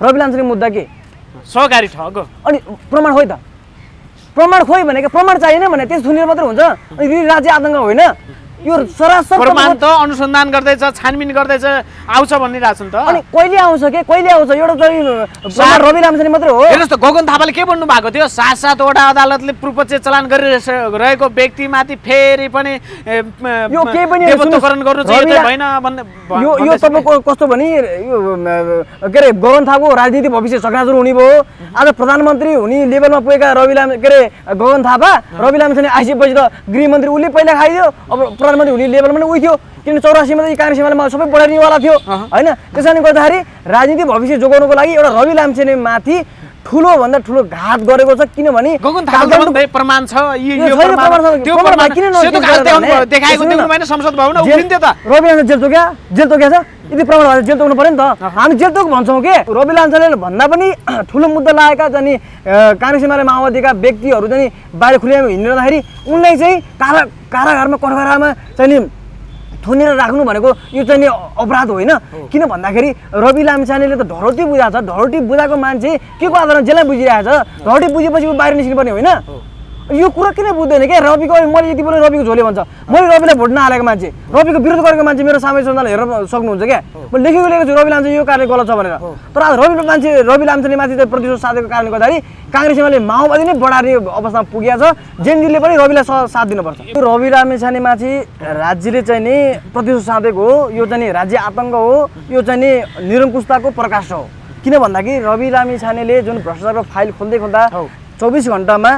रवि लामछाने मुद्दा के सहकारी ठग अनि प्रमाण खोइ त प्रमाण खोइ भनेको प्रमाण चाहिएन भने त्यस थुनेर मात्र हुन्छ अनि राज्य आतंक होइन यो सरासर प्रमाण त अनुसन्धान गर्दैछ छानबिन गर्दैछ आउँछ भनिरहेछ नि त अनि कहिले आउँछ के कहिले आउँछ एउटा त रवि लामछाने मात्र हो हेर्नुस् त गगन थापाले के भन्नु भएको थियो 7-7 वटा अदालतले पूर्वपक्ष चलान गरिरहेको व्यक्तिमाथि फेरि पनि यो के पनि देवत्वकरण गर्नु चाहिँ यो भएन भन्ने यो तपाईको कस्तो भने यो के रे गगन थापाको राजनीतिक भविष्य सकाजुर हुने भयो आज प्रधानमन्त्री हुने लेभलमा पुगेका रवि लाम के रे गगन थापा रवि लामछाने आइसकेपछि त गृहमन्त्री उले पहिला खाइदियो अब प्रधानमन्त्री हुने लेभलमा पनि उही थियो किन 84 मा कांग्रेस एमालेमा सबै बढाइनेवाला थियो हैन त्यसैले गर्दाखेरि राजनीतिक भविष्य जोगाउनको लागि एउटा रवि लामछाने माथि ठुलो भन्दा ठुलो घात गरेको छ किनभने गगन थापाको पनि प्रमाण छ यो प्रमाण त्यो प्रमाण किन देखाएको देख्नु भएन संसद भवन उभिन्थ्यो त रवि लामछाने जेल तोक्या छ यदि प्रमाण भए जेल तोक्नु पर्यो नि त हामी जेल तोक भन्छौं के रवि लामछानेले भन्दा पनि ठुलो मुद्दा लागेका चाहिँ कांग्रेस एमाले माओवादीका व्यक्तिहरु चाहिँ बाहिर खुलेमा हिँड्दाखेरि उनलाई चाहिँ कारागारमा कठघरामा चाहिँ थुनेर राख्नु भनेको यो चाहिँ अपराध होइन किन भन्दाखेरि रवि लामछानेले त ढरोटी बुझा छ ढरोटी बुझाको मान्छे के को आधारमा जेलमा बुझिरहेछ ढरोटी बुझेपछि बाहिर निस्किनु पर्ने होइन यो कुरा किन बुझ्दैन के रविको मैले यति बेला रविको झोले भन्छ मैले रविलाई भोट नहालेको मान्छे रविको विरोध गरेको मान्छे मेरो सामाजिक सञ्जाल हेर्न सक्नुहुन्छ क्या मैले लेखेको छु रवि लामछाने यो कार्य गलत छ भनेर तर आज रवि लामछाने माथि चाहिँ प्रतिशोध साधेको कारणले गर्दाखेरि कांग्रेस एमाले माओवादी नै बढार्ने अवस्थामा पुगेको छ जेनजीले पनि रविलाई साथ दिनुपर्छ रवि लामछाने माथि राज्यले चाहिँ नि प्रतिशोध साधेको हो यो चाहिँ राज्य आतंक हो यो चाहिँ निरङ्कुशताको प्रकाश हो किन भन्दाखेरि रवि लामछानेले जुन भ्रष्टाचारको फाइल खोल्दा 24 घण्टामा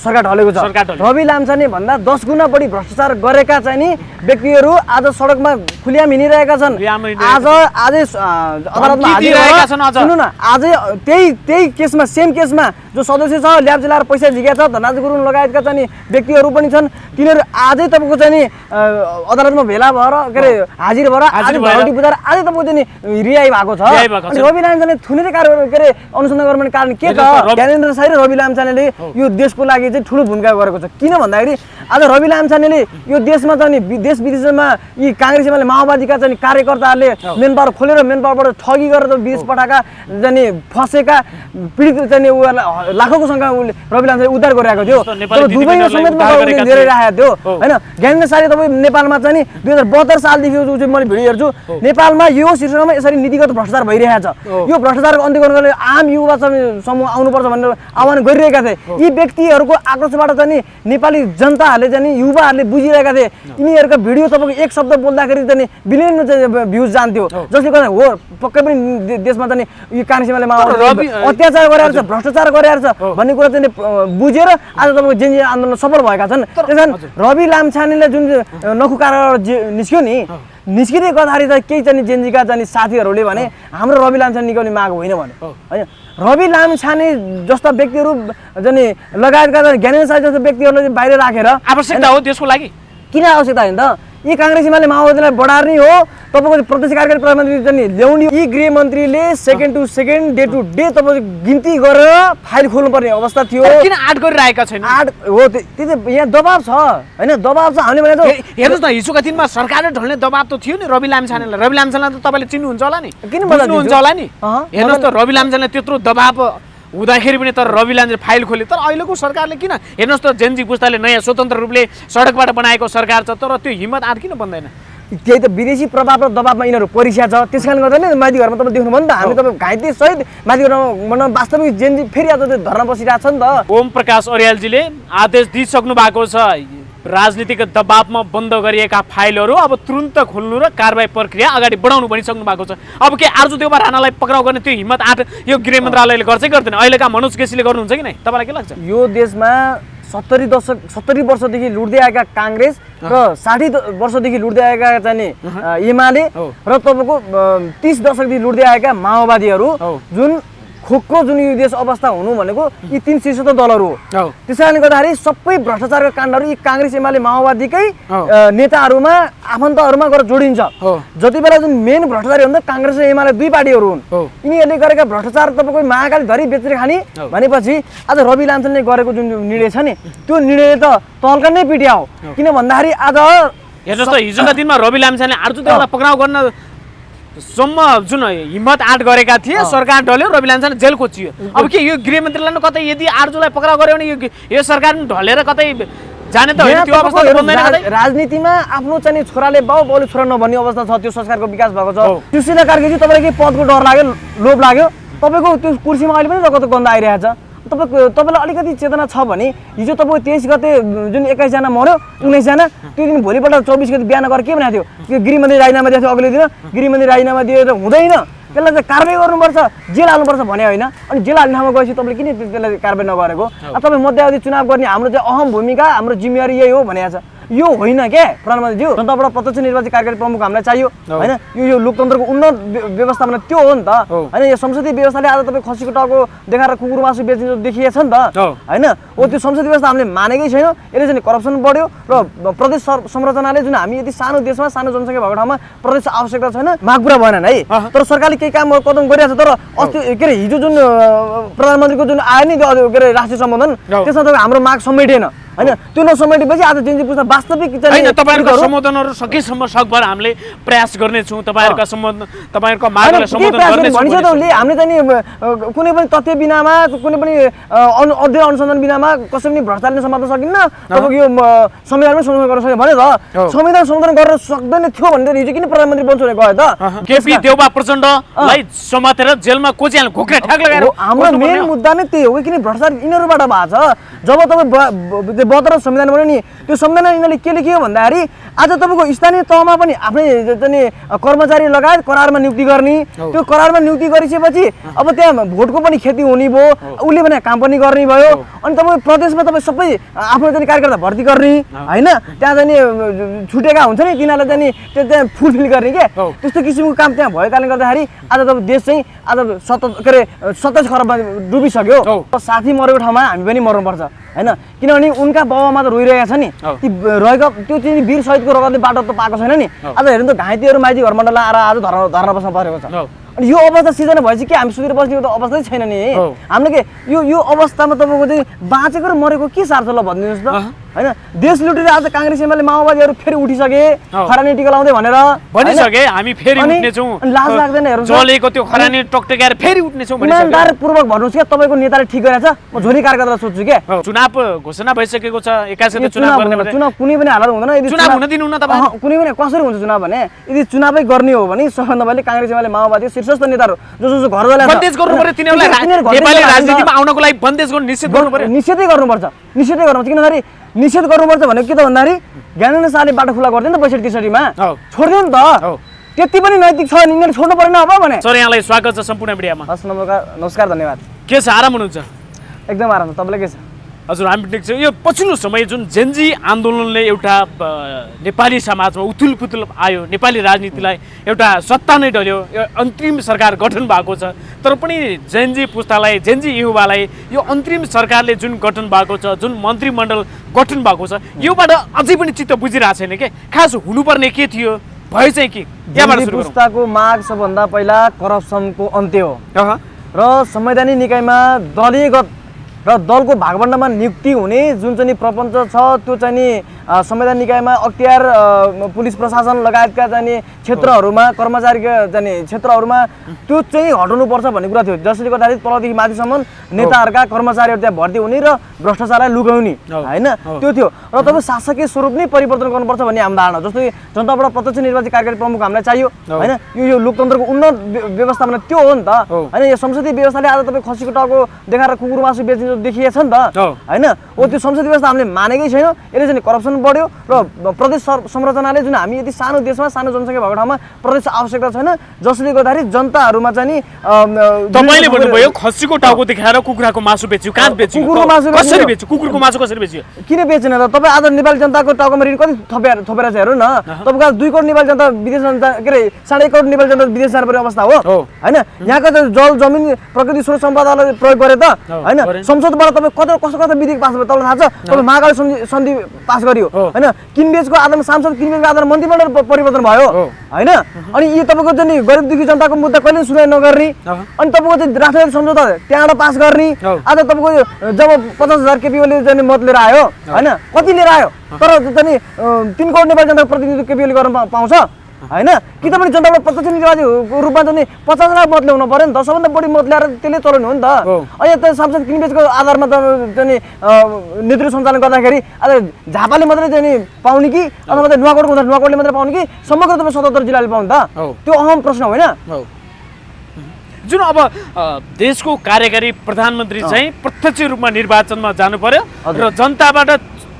सरकार ढलेको छ रवि लामछाने भन्दा 10 गुणा बढी भ्रष्टाचार गरेका चाहिँ नि व्यक्तिहरू आज सडकमा खुलियाम हिँडिरहेका छन् आजै अदालतमा हाजिर भएका छन् सुन्नु न आजै त्यही केसमा सेम केसमा जो सदस्य छ ल्याब जिल्लार पैसा झिकेको छ धनराज गुरुङ लगायतका चाहिँ व्यक्तिहरू पनि छन् तिनीहरू आजै तपाईको चाहिँ नि अदालतमा भेला भएर के रे हाजिर भएर आज ढलोटी बुझाएर आजै तपाईको चाहिँ नि रिहाई भएको छ अनि रवि लामछाने थुनेर कार्य के रे अनुसन्धान गर्ने कारण के त ज्ञानेन्द्र साई र रवि लामछानेले यो देशको लागि चाहिँ ठुलो भूमिका गरेको छ किन भन्दाखेरि आज रवि लामछानेले यो देशमा चाहिँ देश विदेशमा यी कांग्रेस एमाले माओवादीका चाहिँ कार्यकर्ताहरूले मेन पावर खोलेर मेन पावरबाट ठगी गरेर विदेश पठाएका चाहिँ फसेका पीडित चाहिँ लाखौंको संख्या रवि लामछाने उद्धार गरिरहेको थियो तर दुबईमा समेतमा धेरै राखेको थियो हैन ज्ञानेन्द्र साईले तपाई नेपालमा चाहिँ 2072 सालदेखि जो मैले भिडियो हेर्छु नेपालमा यो शीर्षकमा यसरी नीतिगत भ्रष्टाचार भइरहेछ यो भ्रष्टाचारको अन्त्य गर्नको लागि आम युवा समूह आउनुपर्छ भनेर आह्वान गरिरहेका थिए यी व्यक्तिहरूको आक्रोशबाट चाहिँ नेपाली जनताहरूले चाहिँ युवाहरूले बुझिरहेका थिए यिनीहरूको भिडियो तपाईको एक शब्द बोल्दाखेरि चाहिँ बिलियन भ्युज जान्थ्यो जसले गर्दा हो पक्कै पनि देशमा चाहिँ यो कांग्रेस एमाले माओवादी अत्याचार गरेर छ भ्रष्टाचार गरेर छ भन्ने कुरा चाहिँ बुझेर आज तपाईको जेनजी आन्दोलन सफल भएका छन् त्यसैले रवि लामछानेले जुन नखुकाएर निस्क्यो नि निस्किँदै गर्दाखेरि त केही चाहिँ जेनजीका चाहिँ साथीहरूले भने हाम्रो रवि लामछाने निकाल्ने माग होइन भने हैन रवि लामछाने जस्ता व्यक्तिहरू चाहिँ लगायतका ज्ञानेन्द्र साई जस्ता व्यक्तिहरूलाई बाहिर राखेर आवश्यकता हो त्यसको लागि किन आवश्यकता होइन त यी कांग्रेस एमाले माओवादीलाई बढार्ने हो तपाईको प्रदेश कार्यकारी प्रधानमन्त्री चाहिँ ल्याउने यी गृहमन्त्रीले second to second day to day तपाईको गिन्ती गरेर फाइल खोल्नुपर्ने अवस्था थियो किन आट गरिरहेका छैन आट हो त्यो यहाँ दबाब छ हैन दबाब छ हामीले भने त हेर्नुस् न हिजोका दिनमा सरकारले ढल्ने दबाब त थियो नि रवि लामछानेलाई रवि लामछानेलाई त तपाईले चिन्नुहुन्छ होला नि किन बुझ्नुहुन्छ होला नि हेर्नुस् त रवि लामछानेलाई त्यत्रो दबाब हुँदाखेरि पनि तर रवि लामछाने फाइल खोले तर अहिलेको सरकारले किन हेर्नुस् त जेनजी पुस्ताले नयाँ स्वतन्त्र रूपले सडकबाट बनाएको सरकार छ तर त्यो हिम्मत आँट किन बन्दैन त्यही त विदेशी प्रभाव र दबावमा यिनीहरू परिस्या छ त्यसकारणले गर्दा नि माथि घरमा तपाईँ देख्नु भयो नि त हामी तपाईँ घाइते सहित माथि घरमा वास्तविक जेनजी फेरि आज धर्ना बसिरहेको छ नि त ओम प्रकाश अर्यालजीले आदेश दिइसक्नु भएको छ राजनीतिक दबावमा बन्द गरिएका फाइलहरू अब तुरुन्त खोल्नु र कारबाही प्रक्रिया अगाडि बढाउनु भनिसक्नु भएको छ अब के आर्जु देउबा राणालाई पक्राउ गर्ने त्यो हिम्मत आँट यो गृह मन्त्रालयले गर्छै गर्दैन अहिलेका मनोज केसीले गर्नुहुन्छ कि नै तपाईलाई के लाग्छ यो देशमा 70 वर्षदेखि लुट्दै आएका कांग्रेस र 60 वर्षदेखि लुट्दै आएका चाहिँ एमाले र तपाईको 30 दशकदेखि लुट्दै आएका माओवादीहरू जुन खोक्रो जुन यो देश अवस्था हुनु भनेको यी तीन शीर्षस्थ दलहरू हो त्यसैले गर्दाखेरि सबै भ्रष्टाचारका काण्डहरू यी कांग्रेस एमाले माओवादीकै नेताहरूमा आफन्तहरूमा गएर जोडिन्छ जति बेला जुन मेन भ्रष्टाचारी हुन्छ कांग्रेस र एमाले दुई पार्टीहरू हुन् यिनीहरूले गरेका भ्रष्टाचार तपाईको महाकाली धरी बेचेर खाने भनेपछि आज रवि लामछानेले गरेको जुन निर्णय छ नि त्यो निर्णयले त तल्का नै पिट्याओ किन भन्दाखेरि आज हेर्नुस् त हिजोका दिनमा रवि लामछानेले आर्जु देउबालाई पक्राउ गर्न सम्म जुन हिम्मत आँट गरेका थिए सरकार ढल्यो रवि लान्छन जेल कोचियो अब के यो गृहमन्त्रीलाई न कतै यदि 8 जुलाई पक्राउ गर्यो भने यो सरकार ढलेर कतै जाने त होइन त्यो अवस्था त बन्दैन कतै राजनीतिमा आफ्नो चाहिँ छोराले बाउले छोरा नभन्ने अवस्था छ त्यो संस्कारको विकास भएको छ सुशीला कार्कीजी तपाईँलाई के पदको डर लाग्यो लोभ लाग्यो तपाईँको त्यो कुर्सीमा अहिले पनि रगत गन्ध आइरहेछ तपाईँलाई अलिकति चेतना छ भने हिजो तपाईँ 23 गते जुन 21 जना मर्यो 19 जना त्यो दिन भोलिपल्ट 24 गते बिहान गरेर के भनेको थियो गृहमन्त्री राजीनामा दिएको थियो अघिल्लो दिन गृहमन्त्री राजीनामा दिएर हुँदैन त्यसलाई चाहिँ कारबाही गर्नुपर्छ जेल हाल्नुपर्छ भने होइन अनि जेल हाल्ने ठाउँमा गएपछि तपाईँले किन त्यसलाई कारबाही नगरेको तपाईँ मध्यावधि चुनाव गर्ने हाम्रो चाहिँ अहम भूमिका हाम्रो जिम्मेवारी यही हो भनेको छ यो होइन के प्रधानमन्त्रीज्यू जनताबाट प्रत्यक्ष निर्वाचित कार्यकारी प्रमुख हामीलाई चाहियो होइन यो लोकतन्त्रको उन्नत व्यवस्थापन त्यो हो नि त होइन यो संसदीय व्यवस्थाले आज तपाईँ खसीको टाउको देखाएर कुकुर मासु बेच्ने देखिएछ नि त होइन हो त्यो संसदीय व्यवस्था हामीले मानेकै छैन यसले चाहिँ करप्सन बढ्यो र प्रदेश संरचनाले जुन हामी यति सानो देशमा सानो जनसङ्ख्या भएको ठाउँमा प्रदेश आवश्यकता छैन माग पुरा भएन है तर सरकारले केही काम कदम गरिरहेको छ तर अस्ति के अरे हिजो जुन प्रधानमन्त्रीको जुन आयो नि त्यो के अरे राष्ट्रिय सम्बोधन त्यसमा तपाईँ हाम्रो माग समेटेन हैन त्यो नसमेटेपछि आज जेनजी पुस्ता वास्तविक हैन तपाईहरुको सम्बोधनहरु सकेसम्म सकभर हामीले प्रयास गर्ने छौं तपाईहरुका सम्बोधन तपाईहरुको मागलाई सम्बोधन गर्ने छौं भन्छ त हामीले चाहिँ कुनै पनि तथ्य बिनामा कुनै पनि अध्ययन अनुसन्धान बिनामा कसै पनि भ्रष्टाचारले समात्न सकिन्न तपाईको यो संविधानमा संशोधन गर्न सक्यो भने त संविधान संशोधन गर्न सक्दैन थियो भनेर हिजो किन प्रधानमन्त्री बन्छ भने गयो त केपी देउबा प्रचण्डलाई समातेर जेलमा कोच्याल घोक्रे ठ्याक लगाएर हाम्रो मेन मुद्दा नै त्यही हो किन भ्रष्टाचार यिनीहरुबाट भएको छ जब तपाईँ 72 संविधान बन्यो नि त्यो संविधान यिनीहरूले के लेख्यो भन्दाखेरि आज तपाईँको स्थानीय तहमा पनि आफ्नै चाहिँ कर्मचारी लगायत करारमा नियुक्ति गर्ने त्यो करारमा नियुक्ति गरिसकेपछि अब त्यहाँ भोटको पनि खेती हुने भयो उसले भने काम पनि गर्ने भयो अनि तपाईँ प्रदेशमा तपाईँ सबै आफ्नो चाहिँ कार्यकर्ता भर्ती गर्ने होइन त्यहाँ चाहिँ छुटेका हुन्छ नि तिनीहरूलाई चाहिँ त्यहाँ फुलफिल गर्ने के त्यस्तो किसिमको काम त्यहाँ भएको कारणले गर्दाखेरि आज तपाईँ देश चाहिँ आज 27 खरबमा डुबिसक्यो साथी मरेको ठाउँमा हामी पनि मर्नुपर्छ हैन किनभने उनका बाबामा त रोइरहेका छ नि ती रहेको त्यो चाहिँ वीर शहीदको रगतले बाटो त पाएको छैन नि आज हेर्नु त घाइतेहरू माइती घरमण्डल आएर आज धर्ना बस्न परेको छ अनि यो अवस्था सिर्जना भएपछि के हामी सुतेर बस्ने त अवस्थै छैन नि हामीले के यो अवस्थामा तपाईँको चाहिँ बाँचेको र मरेको के सार छ ल भनिदिनुहोस् त हैन देश लुटेर आज कांग्रेस एमाले माओवादीहरू फेरि उठिसके खरानी टिका लाउँदै भनेर भनिसके हामी फेरि उठ्ने छौं लाज लाग्दैन हेर्नु जलेको त्यो खरानी टकटकेर फेरि उठ्ने छौं भनिसके इमानदार पूर्वक भन्नुस् के तपाईको नेताले ठीक गरेछ म झोली कार्यकर्ता सोच्छु के चुनाव घोषणा भइसकेको छ 21 गते चुनाव गर्ने चुनाव कुनै पनि हालत हुँदैन यदि चुनाव हुन दिनुहुन्न तपाई कुनै पनि कसरी हुन्छ चुनाव भने यदि चुनावै गर्ने हो भने सबभन्दा पहिले कांग्रेस एमाले माओवादी शीर्षस्थ नेताहरू जो घर वाला बन्देज गर्नु पर्यो तिनीहरुलाई नेपाली राजनीतिमा आउनको लागि बन्देज गर्नु निषेध गर्नु पर्यो निषेधै गर्नुपर्छ किनभने निषेध गर्नुपर्छ भने के त भन्दाखेरि ज्ञानेन्द्र शाहले बाटो खुला गर्दैन त 62-63 मा छोड्दियो नि त त्यति पनि नैतिक छ यिनीहरुले छोड्नु पर्दैन अब भने सर यहाँलाई स्वागत छ सम्पूर्ण मिडियामा हस् नमस्कार धन्यवाद के छ आराम हुनुहुन्छ एकदम आराम छ तपाईलाई के छ हजुर हामी ठिक छ यो पछिल्लो समय जुन जेनजी आन्दोलनले एउटा नेपाली समाजमा उथुलपुथुल आयो नेपाली राजनीतिलाई एउटा सत्ता नै ढल्यो यो अन्तरिम सरकार गठन भएको छ तर पनि जेनजी पुस्तालाई जेनजी युवालाई यो अन्तरिम सरकारले जुन गठन भएको छ जुन मन्त्रीमण्डल गठन भएको छ योबाट अझै पनि चित्त बुझिरहेको छैन के खास हुनुपर्ने के थियो भयो चाहिँ के यहाँबाट सुरु पुस्ताको माग सबभन्दा पहिला करप्सनको अन्त्य हो र संवैधानिक निकायमा दलीयगत र दलको भागवण्डामा नियुक्ति हुने जुन चाहिँ प्रपञ्च छ त्यो चाहिँ संवैधानिक निकायमा अख्तियार पुलिस प्रशासन लगायतका चाहिँ क्षेत्रहरूमा कर्मचारीका चाहिँ क्षेत्रहरूमा त्यो चाहिँ हटाउनुपर्छ भन्ने कुरा थियो जसले गर्दाखेरि तलदेखि माथिसम्म नेताहरूका कर्मचारीहरू त्यहाँ भर्ती हुने र भ्रष्टाचारलाई लुकाउने हैन त्यो थियो र तपाईँ शासकीय स्वरूप नै परिवर्तन गर्नुपर्छ भन्ने हाम्रो धारणा जस्तै जनताबाट प्रत्यक्ष निर्वाचित कार्यकारी प्रमुख हामीलाई चाहियो हैन यो लोकतन्त्रको उन्नत व्यवस्थापन त्यो हो नि त हैन यो संसदीय व्यवस्थाले आज तपाईँ खसीको टाउको देखाएर कुकुर मासु बेच्ने देखिएछ नि त हैन हो त्यो संसदीय व्यवस्था हामीले मानेकै छैन यसले चाहिँ करप्सन बढ्यो र प्रदेश संरचनाले जुन हामी यति सानो देशमा सानो जनसङ्ख्या भएको ठाउँमा प्रदेश आवश्यकता छैन जसले गर्दाखेरि जनताहरूमा चाहिँ तपाईले भन्नुभयो खसीको टाउको देखाएर कुकुराको मासु बेच्यो कहाँ बेच्यो कुकुरको मासु कसरी बेच्यो कुकुरको मासु कसरी बेच्यो किन बेच्दैन त तपाईँ आज नेपाली जनताको टाउकोमा ऋण कति थपेर छ हेर्नु न तपाईको 2 करोड नेपाली जनता विदेश के अरे 1.5 करोड नेपाली जनता विदेश जानु पर्ने अवस्था हो हैन यहाँको जल जमिन प्रकृति स्रोत सम्पदालाई प्रयोग गरे त हैन संसदबाट तपाईँ कस्तो विधेयक पास भयो तपाईलाई थाहा छ तपाईँ महाकाली सन्धि पास गरियो हैन किनबेचको आधारमा सांसद किनबेचको आधारमा मन्त्रीमण्डल परिवर्तन भयो हैन अनि यो तपाईको चाहिँ गरिब दुखी जनताको मुद्दा कहिले सुनाइ नगर्ने अनि तपाईको चाहिँ राष्ट्रिय सम्झौता त्यहाँबाट पास गर्ने आज तपाईको जब 50,000 केपी ओलीले चाहिँ मत लिएर आयो हैन कति लिएर आयो तर चाहिँ 3 करोड नेपाली जनताको प्रतिनिधित्व केपी ओलीले गर्न पाउँछ होइन कि तपाईँ जनताबाट प्रत्यक्ष निर्वाचित रूपमा चाहिँ 50 लाख मत ल्याउनु पर्यो नि त सबभन्दा बढी मत ल्याएर त्यसले चलाउने हो नि त अनि यता सांसद किनबेचको आधारमा त चाहिँ नेतृत्व सञ्चालन गर्दाखेरि आज झापाले मात्रै चाहिँ पाउने कि अथवा चाहिँ नुवाकोटको हुँदा नुवाकोटले मात्रै पाउने कि समग्र तपाईँ 77 जिल्लाले पाउने त त्यो अहम प्रश्न होइन जुन अब देशको कार्यकारी प्रधानमन्त्री चाहिँ प्रत्यक्ष रूपमा निर्वाचनमा जानु पर्यो र जनताबाट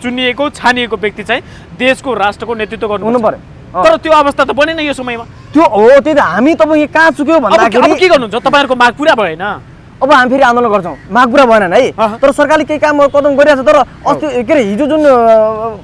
चुनिएको छानिएको व्यक्ति चाहिँ देशको राष्ट्रको नेतृत्व हुनु पर्यो तर त्यो अवस्था त बनेन यो समयमा त्यो हो त्यही त हामी तपाईँ कहाँ चुक्यो भन्दाखेरि अब के गर्नुहुन्छ तपाईँहरूको माग पुरा भएन अब हामी फेरि आन्दोलन गर्छौँ माग पुरा भएन है तर सरकारले केही काम कदम गरिरहेको छ तर अस्ति के अरे हिजो जुन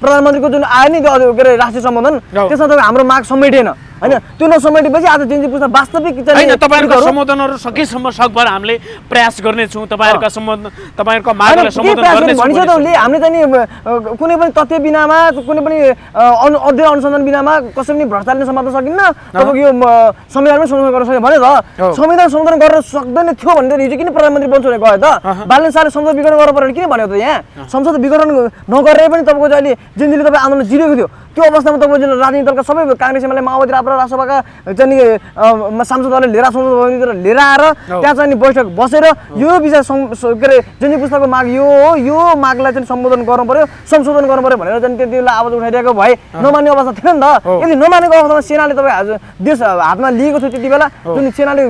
प्रधानमन्त्रीको जुन आयो नि त्यो के अरे राष्ट्रिय सम्बोधन त्यसमा त हाम्रो माग समेटेन होइन त्यो नसमेटेपछि आज जेनजी पुस्ता वास्तविक होइन तपाईँहरूको सम्बोधनहरू सकेसम्म सकभर हामीले प्रयास गर्नेछौँ तपाईँहरूको सम्बोधन तपाईँहरूको मागलाई सम्बोधन गर्नेछौँ हामीले चाहिँ कुनै पनि तथ्य बिनामा कुनै पनि अध्ययन अनुसन्धान बिनामा कसै पनि भ्रष्टाचारले समात्न सकिन्न तपाईँको यो संविधानमै संशोधन गर्न सक्यो भने त संविधान संशोधन गर्न सक्दैन थियो भने हिजो किन प्रधानमन्त्री बन्छु भने गयो त बालन शाहले संसद विघटन गर्नु पर्यो किन भन्यो त यहाँ संसद विघटन नगरेर पनि तपाईँको चाहिँ अहिले जेनजीले तपाईँ आन्दोलन जिरेको थियो त्यो अवस्थामा तपाईँको राजनीतिक दलका सबै काङ्ग्रेस एमाले माओवादी राप्रपा राष्ट्रसभाका चाहिँ सांसदहरूले लिएर संसद भवनतिर लिएर आएर त्यहाँ चाहिँ बैठक बसेर यो विषय के अरे जेनजी पुस्ताको माग यो हो यो मागलाई चाहिँ सम्बोधन गर्नु पर्यो संशोधन गर्नु पर्यो भनेर चाहिँ त्यति बेला आवाज उठाइरहेको भए नमान्ने अवस्था थिएन नि त यदि नमानेको अवस्थामा सेनाले तपाईँ आज देश हातमा लिएको थियो त्यति बेला जुन सेनाले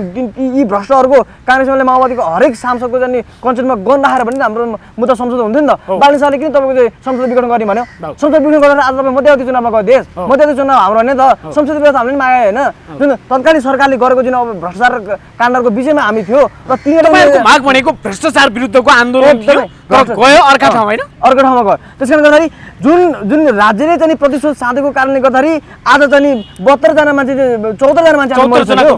यी भ्रष्टहरूको काङ्ग्रेस एमाले माओवादीको हरेक सांसदको चाहिँ कन्सेन्टमा गन राखेर भने हाम्रो मुद्दा संशोधन हुन्थ्यो नि त बालन शाहले किन तपाईँको चाहिँ संसद विघटन गर्ने भन्यो संसद विघटन गरेर आज तपाईँ मध्यावधि चुनावमा गयो देश मध्यावधि चुनाव हाम्रो होइन त संसदीय व्यवस्था हामीले मागे होइन जुन तत्कालीन सरकारले गरेको जुन अब भ्रष्टाचार काण्डको विषयमा हामी थियो र तिनीहरूको माग भनेको भ्रष्टाचार विरुद्धको आन्दोलन थियो गयो अर्का ठाउँ होइन अर्को ठाउँमा गयो त्यसकारण गर्दाखेरि जुन जुन राज्यले चाहिँ प्रतिशोध साधेको कारणले गर्दाखेरि आज चाहिँ 72 जना मान्छे 14 जना मान्छे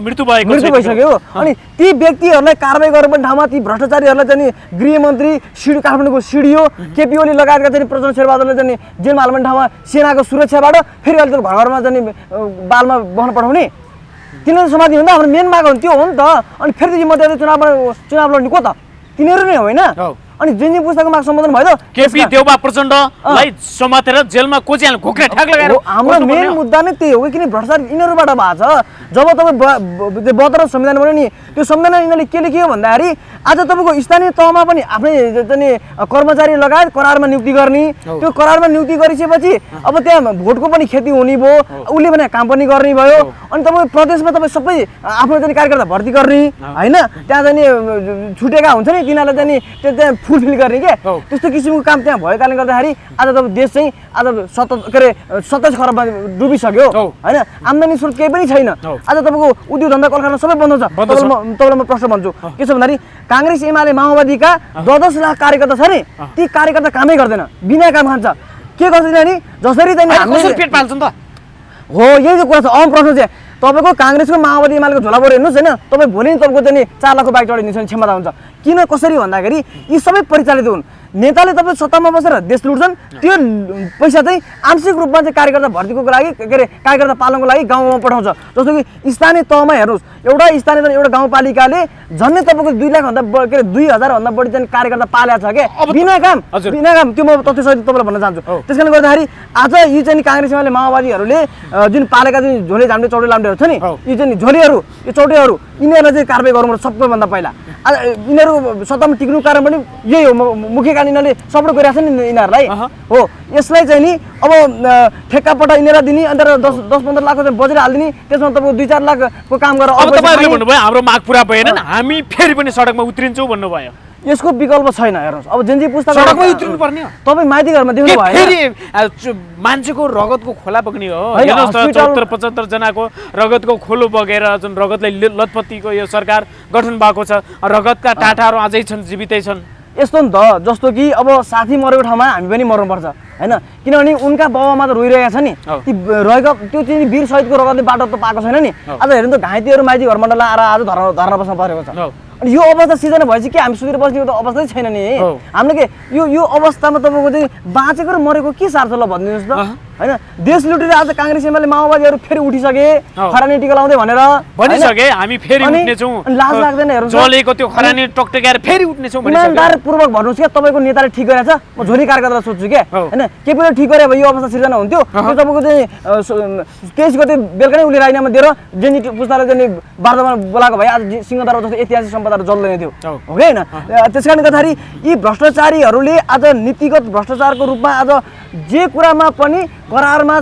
मृत्यु भइसक्यो अनि ती व्यक्तिहरूलाई कारबाही गरेको ठाउँमा ती भ्रष्टाचारीहरूलाई चाहिँ गृहमन्त्री सिडी काठमाडौँको सिडिओ केपी ओली लगायतका चाहिँ प्रचण्ड शेरबहादुरले चाहिँ जेलमा हाल्ने ठाउँमा सेनाको सुरक्षाबाट फेरि अहिले त घर घरमा चाहिँ बालमा बहन पठाउने तिनीहरू समाधि हुँदा हाम्रो मेन माग हो त्यो हो नि त अनि फेरि मध्यावधि चुनाव लड्ने को त तिनीहरू नै होइन अनि जेनजी पुस्ताको माग सम्बोधन भयो त केपी देउबा प्रचण्डलाई समातेर जेलमा कोच्याल घोक्रे ठ्याक लगाएर हाम्रो मेन मुद्दा नै त्यही हो कि किन भ्रष्टाचार यिनीहरूबाट भएको छ जब तपाईँ 72 संविधान बन्यो नि त्यो संविधान यिनीहरूले के लेख्यो भन्दाखेरि आज तपाईँको स्थानीय तहमा पनि आफ्नै चाहिँ कर्मचारी लगायत करारमा नियुक्ति गर्ने त्यो करारमा नियुक्ति गरिसकेपछि अब त्यहाँ भोटको पनि खेती हुने भयो उसले भने काम पनि गर्ने भयो अनि तपाईँ प्रदेशमा तपाईँ सबै आफ्नो चाहिँ कार्यकर्ता भर्ती गर्ने होइन त्यहाँ चाहिँ छुटेका हुन्छ नि तिनीहरूलाई चाहिँ त्यहाँ फुलफिल गर्ने के त्यस्तो किसिमको काम त्यहाँ भएको कारणले गर्दाखेरि आज तपाईँ देश चाहिँ आज 27 खरबमा डुबिसक्यो होइन आम्दानी स्रोत केही पनि छैन आज तपाईँको उद्योग धन्दा कलकारखाना सबै बन्द छ तपाईँलाई म प्रश्न भन्छु के छ भन्दाखेरि काङ्ग्रेस एमाले माओवादीका 10 लाख कार्यकर्ता छ नि ती कार्यकर्ता कामै गर्दैन बिना काम खान्छ के गर्छ नि जसरी चाहिँ पेट पाल्छ नि त हो यही कुरा छ अहम प्रश्न चाहिँ तपाईँको काङ्ग्रेसको माओवादी एमालेको झोलाबाट हेर्नुहोस् होइन तपाईँ भोलि नै तपाईँको चाहिँ 4 लाखको बाइक चढाइदिन्छ क्षमता हुन्छ किन कसरी भन्दाखेरि यी सबै परिचालित हुन् नेताले तपाईँ सत्तामा बसेर देश लुट्छन् त्यो पैसा चाहिँ आंशिक रूपमा चाहिँ कार्यकर्ता भर्तीको लागि के अरे कार्यकर्ता पालनको लागि गाउँमा पठाउँछ जस्तो कि स्थानीय तहमा हेर्नुहोस् एउटा स्थानीय एउटा गाउँपालिकाले झन्डै तपाईँको 2 लाखभन्दा के अरे 2000 भन्दा बढी चाहिँ कार्यकर्ता पालेको छ क्या बिना काम त्यो म तथ्यसहित तपाईँलाई भन्न चाहन्छु त्यस कारणले गर्दाखेरि आज यी चाहिँ काङ्ग्रेस एमाले माओवादीहरूले जुन पालेका जुन झोले झाम्डे चौटे लाम्डेहरू छ नि यी चाहिँ झोलेहरू यो चौटेहरू यिनीहरूलाई चाहिँ कारबाही गर्नुपर्छ सबैभन्दा पहिला आज यिनीहरू सत्तामा टिक्नु कारण पनि यही हो मुख्य कारण यिनीहरूले सपोर्ट गरिरहेको छ नि यिनीहरूलाई हो यसलाई चाहिँ नि अब ठेक्कापट्टा यिनीहरूलाई दिने अन्त 10-15 लाखको चाहिँ बजेट हालिदिने त्यसमा तपाईँको 2-4 लाखको काम गरेर अब तपाईँहरूले भन्नुभयो हाम्रो माग पुरा भएन हामी फेरि पनि सडकमा उत्रिन्छौँ भन्नुभयो यसको विकल्प छैन हेर्नुहोस् अब जेनजी पुस्ता सडकमा उत्रिनु पर्ने हो तपाईँ माइती घरमा देख्नु भयो फेरि मान्छेको रगतको खोला बग्ने हो हेर्नुहोस् त 74-75 जनाको रगतको खोलो बगेर जुन रगतलाई लतपत्तीको यो सरकार गठन भएको छ रगतका टाटाहरू अझै छन् जीवितै छन् यस्तो नि त जस्तो कि अब साथी मरेको ठाउँमा हामी पनि मर्नुपर्छ होइन किनभने उनका बाबामा त रोइरहेका छ नि ती रहेको त्यो चाहिँ वीर शहीदको रगतले बाटो त पाएको छैन नि आज हेर्नु त घाइतेहरू माइती घरमा आएर आज धर्ना बस्न परेको छ अनि यो अवस्था सिर्जना भएपछि के हामी सुतेर बस्ने त अवस्थै छैन नि हामीले के यो अवस्थामा तपाईँको चाहिँ बाँचेको र मरेको के सार छ ल भनिदिनुहोस् त होइन देश लुटेर आज काङ्ग्रेस एमाले माओवादीहरू फेरि उठिसके खरानी टिका लाउँदै भनेर भनिसके हामी फेरि उठ्नेछौँ लाज लाग्दैन हेर्नु जलेको त्यो खरानी टकटक्याएर फेरि उठ्नेछौँ इमानदारपूर्वक भन्नुहोस् क्या तपाईँको नेताले ठिक गरेछ म झोली कार्यकर्तालाई सोध्छु क्या होइन केपीले ठिक गरे भए यो अवस्था सिर्जना हुन्थ्यो त्यो तपाईँको चाहिँ 23 गते बेलुका नै उसले राजीनामा दिएर जेनी पुस्ताले चाहिँ वार्तामा बोलाएको भए आज सिंहदरबार जस्तो ऐतिहासिक सम्पदाहरू जल्दैन थियो हो कि होइन त्यस कारणले गर्दाखेरि यी भ्रष्टाचारीहरूले आज नीतिगत भ्रष्टाचारको रूपमा आज जे कुरामा पनि करारमा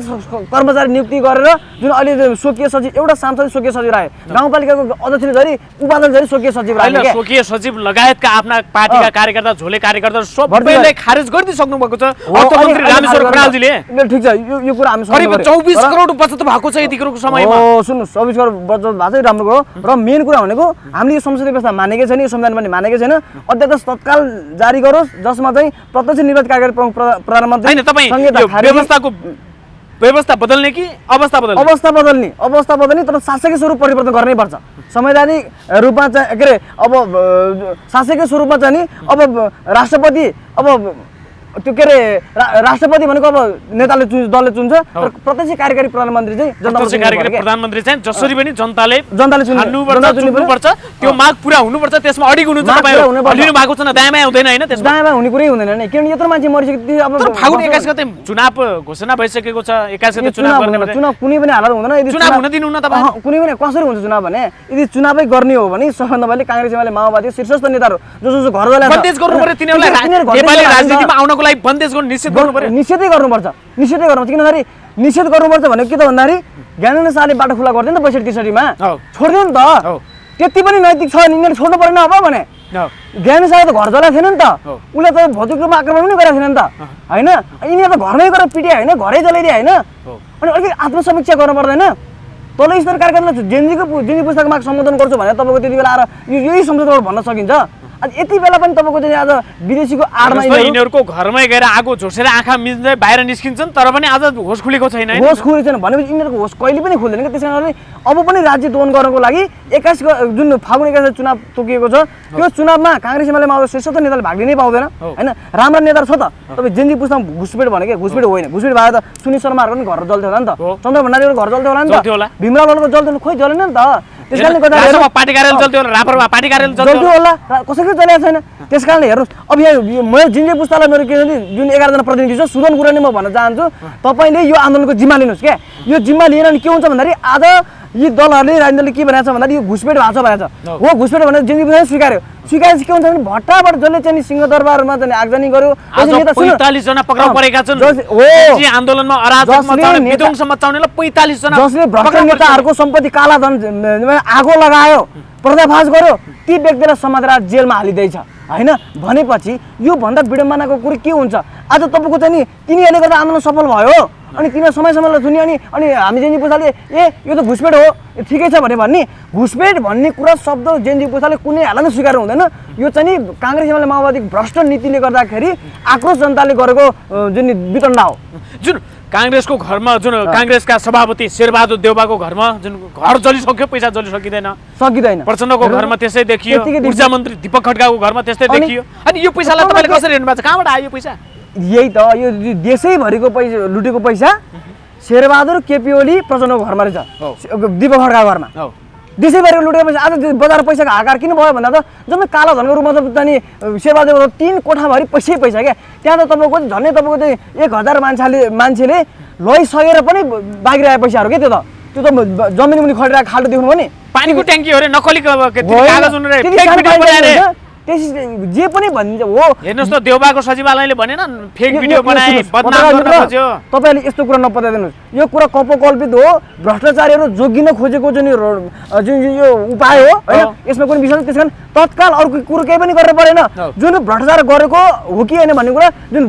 कर्मचारी नियुक्ति गरेर जुन अहिले स्वकीय सचिव एउटा सांसद स्वकीय सचिव राखे गाउँपालिकाको अध्यक्षले झरी उपाध्यक्ष झरी स्वकीय सचिव राखे स्वकीय सचिव लगायतका आफ्ना पार्टीका कार्यकर्ता झोले कार्यकर्ता सबैले खारेज गरिदिइसक्नु भएको छ अर्थमन्त्री रामेश्वर खनालजीले ठिक छ यो कुरा हामी करिब 24 करोड बचत भएको छ यतिको समयमा सुन्नुहोस् 24 करोड बचत भएको चाहिँ राम्रो हो र मेन कुरा भनेको हामीले यो संसदीय व्यवस्था मानेकै छैन यो संविधान पनि मानेकै छैन अध्यादेश तत्काल जारी गरोस् जसमा चाहिँ प्रत्यक्ष निर्वाचित कार्यकारी प्रमुख प्रधानमन्त्री हैन तपाई व्यवस्थाको व्यवस्था बदल्ने कि अवस्था बदल्ने अवस्था बदल्ने तर शासकीय स्वरूप परिवर्तन गर्नै पर्छ संवैधानिक रूपमा चाहिँ के अरे अब शासकीय स्वरूपमा चाहिँ नि अब राष्ट्रपति अब त्यो के अरे राष्ट्रपति भनेको अब नेताले दलले चुन्छ प्रत्यक्ष कार्यकारी प्रधानमन्त्री चाहिँ प्रत्यक्ष कार्यकारी प्रधानमन्त्री चाहिँ जसरी पनि जनताले चुन्नुपर्छ त्यो माग पूरा हुनुपर्छ त्यसमा अडिग हुनुहुन्छ तपाईहरु लिनु भएको छ न दायाँमा हुँदैन हैन त्यसमा दायाँमा हुने कुरै हुँदैन नि किनभने यत्रो मान्छे मरिसके अब फागुन 21 गते चुनाव घोषणा भइसकेको छ 21 गते चुनाव गर्ने चुनाव कुनै पनि हालत हुँदैन यदि चुनाव हुन दिनुहुन्न तपाईहरु कुनै पनि कसरी हुन्छ चुनाव भने यदि चुनावै गर्ने हो भने सबभन्दा पहिले कांग्रेस एमाले माओवादी शीर्षस्थ नेताहरू जो घर जला बन्देज गर्नु पर्यो तिनीहरुलाई नेपाली राजनीतिमा आउनको लागि बन्देज गर्नु निषेध गर्नु पर्यो निषेधै गर्नुपर्छ किनभने निषेध गर्नुपर्छ भनेको के त भन्दाखेरि ज्ञानेन्द्र शाहले बाटो खुला गर्दैन 62-63 मा छोड्दियो नि त त्यति पनि नैतिक छ नि यिनीहरु छोड्नु परेन अब भने ज्ञानेन्द्र शाहले त घर जला थिएन नि त उले त भौतिक रूपमा आक्रमण पनि गरेको थिएन नि त हैन यिनीहरु त घरमै गएर पिट्या हैन घरै जलाइदिए हैन अनि अलिकति आत्मसमीक्षा गर्नु पर्दैन तल स्तर कार्यक्रमले जेन्जी पुस्तक माग सम्बोधन गर्छु भने तपाईको त्यति बेला आएर यही संसदबाट भन्न सकिन्छ अनि यति बेला पनि तपाईको चाहिँ आज विदेशीको आडमा यिनीहरुको घरमै गएर आगो झोसेर आँखा मिच्दै बाहिर निस्किन्छन् तर पनि आज होस खुलेको छैन हैन होस खुलेको छैन भनेपछि यिनीहरुको होस कहिले पनि खुल्दैन के त्यसैले अब पनि राज्य दोहन गर्नको लागि 21 जुन फागुन 21 चुनाव तोकिएको छ त्यो चुनावमा कांग्रेस एमाले माओवादी शीर्षस्थ नेताले भाग लिनै पाउँदैन हैन राम्रा नेता छ त तपाई जेन्जी पुस्तक घुसपेट भनेको घुसपेट होइन घुसपेट भए त सुनिल शर्माहरुको पनि घर जल्थ्यो होला नि त चन्द्र भण्डारीको घर जल्थ्यो होला नि त भीमरावको जल्थ्यो खोइ जलेन नि त त्यसकारणले गर्दा पार्टी कार्यालय जल्थ्यो होला रापरवा पार्टी कार्यालय जल्थ्यो होला कसैले जलेको छैन त्यसकारणले हेर्नुस् अब यहाँ म जेन्जी पुस्तकलाई मेरो के जुन 11 जना प्रतिनिधि छ सुदन गुरुङले म भन्न चाहन्छु तपाईले यो आन्दोलनको जिम्मा लिनुस् के यो जिम्मा लिएन नि के हुन्छ भन्दाखेरि आज यी दलहरुले राजनीतिले के भनेको छ भन्दाखेरि यो घुसपेट भएको छ भनेको छ हो घुसपेट भनेर जेन्जी पुस्तकले स्वीकारेपछि के हुन्छ भने भट्टाबाट जसले चाहिँ सिंहदरबारमा चाहिँ आगजनी गर्यो 45 जना पक्राउ परेका छन् जेन्जी आन्दोलनमा अराजक मचाउने विध्वंस मचाउनेले 45 जना जसले भ्रष्ट नेताहरुको सम्पत्ति काला धन आगो लगायो पर्दाफास गर्यो ती व्यक्तिलाई समातेर जेलमा हालिदैछ हैन भनेपछि यो भन्दा विडम्बनाको कुरा के हुन्छ आज तपाईको चाहिँ नि तिनीहरुले गर्दा आन्दोलन सफल भयो अनि तिनीहरु समयसम्मलाई सुन्यो अनि हामी जेन्जी पुस्ताले यो त घुसपेट हो ठिकै छ भन्ने घुसपेट भन्ने कुरा शब्द जेन्जी पुस्ताले कुनै हालतमा स्वीकार हुँदैन यो चाहिँ नि कांग्रेस एमाले माओवादी भ्रष्ट नीतिले गर्दाखेरि आक्रोश जनताले गरेको जुन वितण्डा हो जुन कांग्रेसको घरमा जुन कांग्रेसका सभापति शेरबहादुर देउबाको घरमा जुन घर जलिसक्यो पैसा सकिदैन प्रचण्डको घरमा त्यसै देखियो ऊर्जा मन्त्री दीपक खड्काको घरमा त्यस्तै देखियो अनि यो पैसालाई तपाईले कसरी हेर्नु भएको छ कहाँबाट आयो पैसा यही त यो देशैभरिको पैसा लुटेको पैसा शेरबहादुर केपी ओली प्रचण्डको घरमा रहेछ दीपक खड्काको घरमा देशैभरिको लुटेको पैसा आज बजार पैसाको हाकार किन भयो भन्दा त जम्मै काला धनको रूपमा त नि शेरबहादुर 3 कोठाभरि पैसा क्या त्यहाँ त तपाईको झन्डै तपाईको चाहिँ 1000 मान्छेले लैसकेर पनि बागिरहेको पैसाहरु के त्यो त जमिन मुनि खडेर खाल्टो देख्नु भने पानीको ट्याङ्की हो रे नकली कागज हुनु रे फेक भिडियो बनाएर जे पनि भनिन्छ हो हेर्नुस् त देउबाको सचिवालयले भनेन फेक भिडियो बनाए बदनाम गर्न खोज्यो तपाईले यस्तो कुरा नपत्याइदिनुस् यो कुरा कल्पित हो भ्रष्टाचारीहरु जोगिन खोजेको जुन यो उपाय हो हैन यसमा कुनै विषय त्यसकारण तत्काल अर्को कुरो केही पनि गर्न परेन जुन भ्रष्टाचार गरेको हो कि हैन भन्ने कुरा जुन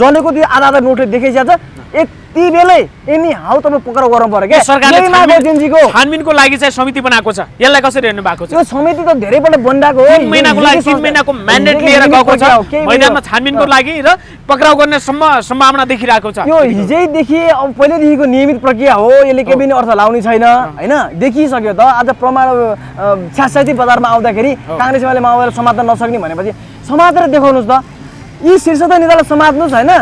जलेको त्यो आधा नोटले देखाइन्छ यति बेलै एनी हाउ तपाईँ पक्राउ गर्नु पर्यो के सरकारले जेन्जीको छानबिनको लागि चाहिँ समिति बनाएको छ यसलाई कसरी हेर्नु भएको छ यो समिति त धेरै पल्ट बन्दाको हो 3 महिनाको लागि 3 महिनाको म्यान्डेट लिएर गएको छ मैदानमा छानबिनको लागि र पक्राउ गर्ने सम्भावना देखिरहेको छ यो हिजैदेखि अब पहिलेदेखिको नियमित प्रक्रिया हो यसले केही पनि अर्थ लाउने छैन हैन देखिसक्यो त आज प्रमाण छ्यासाइती बजारमा आउँदाखेरि कांग्रेस एमाले माओवादीले समात्न नसक्ने भनेपछि समातेर देखाउनुस् त यी शीर्षस्थ नेतालाई समात्नुस् हैन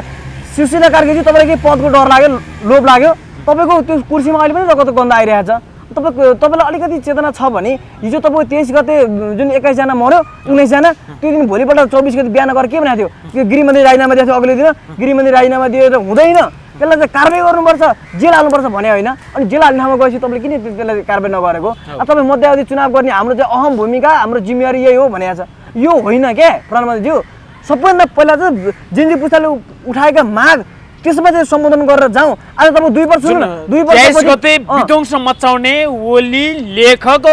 सुशीला कार्कीजी तपाईँलाई केही पदको डर लाग्यो, लोभ लाग्यो, तपाईँको त्यो कुर्सीमा अहिले पनि रगत गन्ध आइरहेछ। तपाईँलाई अलिकति चेतना छ भने हिजो तपाईँ 23 गते जुन 21 जना मर्यो, 19 जना, त्यो दिन भोलिपल्ट 24 गते बिहान गरेर के भनेको थियो? त्यो गृहमन्त्री राजीनामा दिएको थियो अघिल्लो दिन, गृहमन्त्री राजीनामा दिएर हुँदैन, त्यसलाई चाहिँ कारबाही गर्नुपर्छ, जेल हाल्नुपर्छ भने होइन। अनि जेल हाल्ने ठाउँमा गएपछि तपाईँले किन त्यसलाई कारबाही नगरेको? तपाईँ मध्यावधि चुनाव गर्ने हाम्रो चाहिँ अहम भूमिका, हाम्रो जिम्मेवारी यही हो भनेको छ। यो होइन क्या प्रधानमन्त्रीज्यू। सबैभन्दा पहिला चाहिँ जेनजी पुस्ताले उठाएका माग त्यसमा चाहिँ सम्बोधन गरेर जाउँ। आज तपाईँ 2 वर्ष 2 वर्ष विध्वंस मचाउने ओली लेखक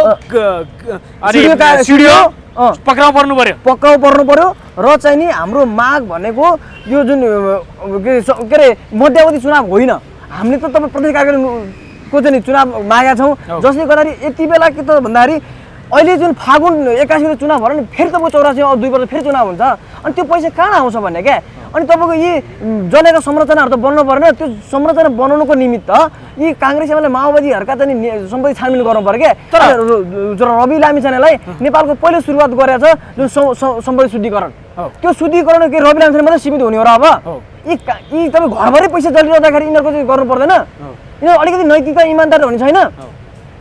पक्राउ पर्नु पर्यो र चाहिँ नि हाम्रो माग भनेको यो जुन के अरे मध्यावधि चुनाव होइन। हामीले त तपाईँ प्रदेश कार्यालयको चाहिँ चुनाव मागेका छौँ, जसले गर्दाखेरि यति बेला के त भन्दाखेरि अहिले जुन फागुन 81 गते चुनाव भयो नि, फेरि तपाईँ 84 अब 2 वर्ष फेरि चुनाव हुन्छ। अनि त्यो पैसा कहाँ आउँछ भन्ने क्या? अनि तपाईँको यी जनेका संरचनाहरू त बन्नु परेन। त्यो संरचना बनाउनुको निमित्त यी काङ्ग्रेस एमाले माओवादीहरूका चाहिँ सम्पत्ति छानबिन गर्नु पर्यो क्या। तर रवि लामिछानेलाई नेपालको पहिलो सुरुवात गरेको छ जुन सम्पत्ति शुद्धिकरण, त्यो शुद्धिकरण के रवि लामिछाने मात्रै सीमित हुने हो र? अब यी तपाईँ घरभरै पैसा जलिरहँदाखेरि यिनीहरूको चाहिँ गर्नु पर्दैन? यिनीहरू अलिकति नैतिकता इमान्दार हुने छैन?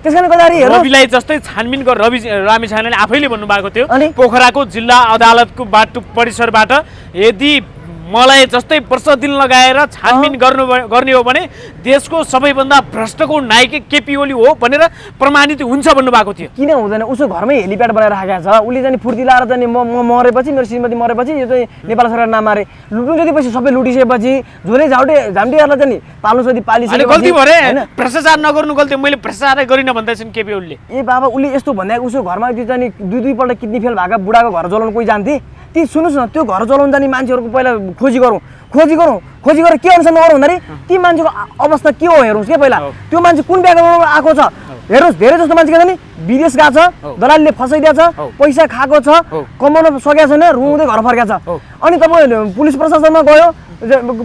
त्यस कारण गर्दाखेरि रविलाई जस्तै छानबिन गरेर रवि लामिछानेले आफैले भन्नुभएको थियो पोखराको जिल्ला अदालतको बाटो परिसरबाट यदि मलाई जस्तै वर्ष दिन लगाएर छानबिन गर्ने हो भने देशको सबैभन्दा भ्रष्टको नायक केपी ओली हो भनेर प्रमाणित हुन्छ भन्नुभएको थियो। किन हुँदैन? उसको घरमै हेलिप्याड बनाएर राखेको छ। उसले चाहिँ फुर्ती लाएर चाहिँ म मरेपछि, मेरो श्रीमती मरेपछि यो चाहिँ नेपाल सरकार नमारे, लुट्नु जति पैसा सबै लुटिसकेपछि झोले झाम्टीहरूलाई चाहिँ पाल्नु सोधी पालिसकेपछि गल्ती भरे भ्रष्टाचार नगर्नु गल्ती, मैले भ्रष्टाचार गरिनँ भन्दैछन् केपी ओलीले। ए बाबा, उसले यस्तो भन्दा उसको घरमा त्यो चाहिँ 2 पल्ट किडनी फेल भएका बुढाको घर जलाउनु कोही जान्थे? ती सुन्नुहोस् न, त्यो घर जलाउनु जाने मान्छेहरूको पहिला खोजी गरेर के अनुसार नगरौँ भन्दाखेरि ती मान्छेको अवस्था के हो हेर्नुहोस् क्या। पहिला त्यो मान्छे कुन ब्याकग्राउन्डबाट आएको छ हेर्नुहोस्। धेरै जस्तो मान्छे के छ नि विदेश गएको छ, दलालीले फसाइदिएको छ, पैसा खाएको छ, कमाउन सकेको छैन, रुँदै घर फर्केको छ। अनि तपाईँ पुलिस प्रशासनमा गयो,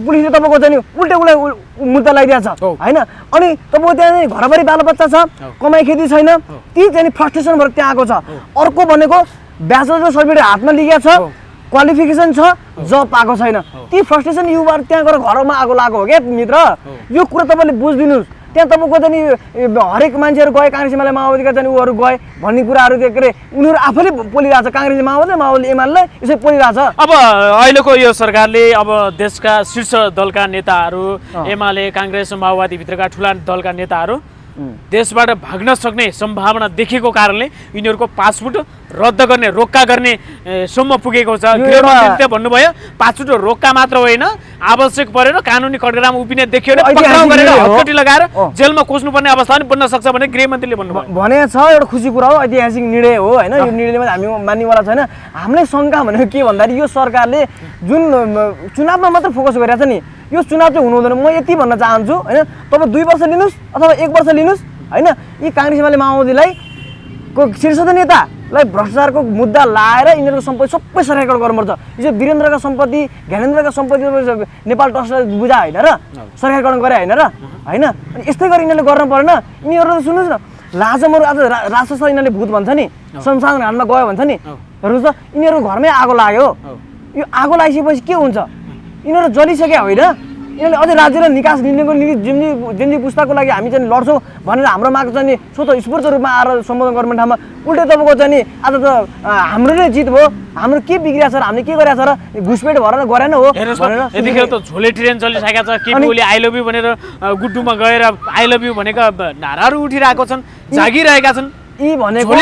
पुलिसले तपाईँको चाहिँ उल्टै उसलाई मुद्दा लगाइदिएको छ होइन। अनि तपाईँको त्यहाँ घरभरि बालबच्चा छ, कमाइ खेती छैन, ती चाहिँ फ्रस्ट्रेसन भएर त्यहाँ आएको छ। अर्को भनेको ब्याचलरको सर्टिफिकेट हातमा लिएको छ, क्वालिफिकेसन छ, जब पाएको छैन, ती फ्रस्ट्रेसन युवाहरू त्यहाँ गएर घरमा आगो लागेको हो क्या मित्र। यो कुरा तपाईँले बुझिदिनुहोस्। त्यहाँ तपाईँको चाहिँ हरेक मान्छेहरू गए, काङ्ग्रेस एमाले माओवादीका चाहिँ उहरू गए भन्ने कुराहरू के अरे उनीहरू आफैले पोलिरहेछ। काङ्ग्रेस माओवादी एमाले यसरी पोलिरहेछ। अब अहिलेको यो सरकारले अब देशका शीर्ष दलका नेताहरू, एमाले काङ्ग्रेस माओवादीभित्रका ठुला दलका नेताहरू देशबाट भाग्न सक्ने सम्भावना देखेको कारणले यिनीहरूको पासपोर्ट रद्द गर्ने, रोक्का गर्ने सम्म पुगेको छ। गृहमन्त्रीले भन्नुभयो पासपोर्ट रोक्का मात्र होइन, आवश्यक परेर कानुनी कटघरामा उभिने देखियो भने पक्राउ गरेर हत्कटी लगाएर जेलमा कोस्नुपर्ने अवस्था पनि बन्न सक्छ भने गृहमन्त्रीले भन्नुभयो। भनेको छ, एउटा खुसी कुरा हो, ऐतिहासिक निर्णय हो होइन। यो निर्णयमा हामी मान्नेवाला छैन। हामीलाई शङ्का भनेको के भन्दाखेरि यो सरकारले जुन चुनावमा मात्र फोकस गरिरहेको छ नि, यो चुनाव चाहिँ हुनु हुँदैन। म यति भन्न चाहन्छु होइन, तपाईँ 2 वर्ष लिनुहोस् अथवा 1 वर्ष लिनुहोस् होइन। यी काङ्ग्रेस एमाले माओवादीलाई को शीर्ष नेतालाई भ्रष्टाचारको मुद्दा लाएर यिनीहरूको सम्पत्ति सबै सरकारबाट गर्नुपर्छ। हिजो वीरेन्द्रका सम्पत्ति, ज्ञानेन्द्रका सम्पत्ति नेपाल ट्रस्टलाई बुझा होइन र, सरकारकरण गरे होइन र होइन। अनि यस्तै गरी यिनीहरूले गर्नु परेन। यिनीहरू त सुन्नुहोस् न, लाजमहरू आज राक्षस यिनीहरूले भूत भन्छ नि, शमशान घाटमा गयो भन्छ नि। हेर्नुहोस् त, यिनीहरूको घरमै आगो लाग्यो। यो आगो लागिसकेपछि के हुन्छ? यिनीहरू जलिसक्यो होइन। यिनीहरूले अझै राज्यलाई निकास लिनेको जेनजी पुस्ताको लागि हामी चाहिँ लड्छौँ भनेर हाम्रो माग चाहिँ स्वतः स्फूर्त रूपमा आएर सम्बोधन गर्ने ठाउँमा उल्टै तपाईँको चाहिँ आज त हाम्रो नै जित भयो, हाम्रो के बिग्रिया छ र, हामीले के गरेको छ र, घुसपेट भएर गरेन हो भनेर। यतिखेर त झोले ट्रेन चलिसकेका छ। KP Oli I love you भनेर गुड्डुमा गएर आई लभ यु भनेका नाराहरू उठिरहेको छन्, जागिरहेका छन्। यी भनेको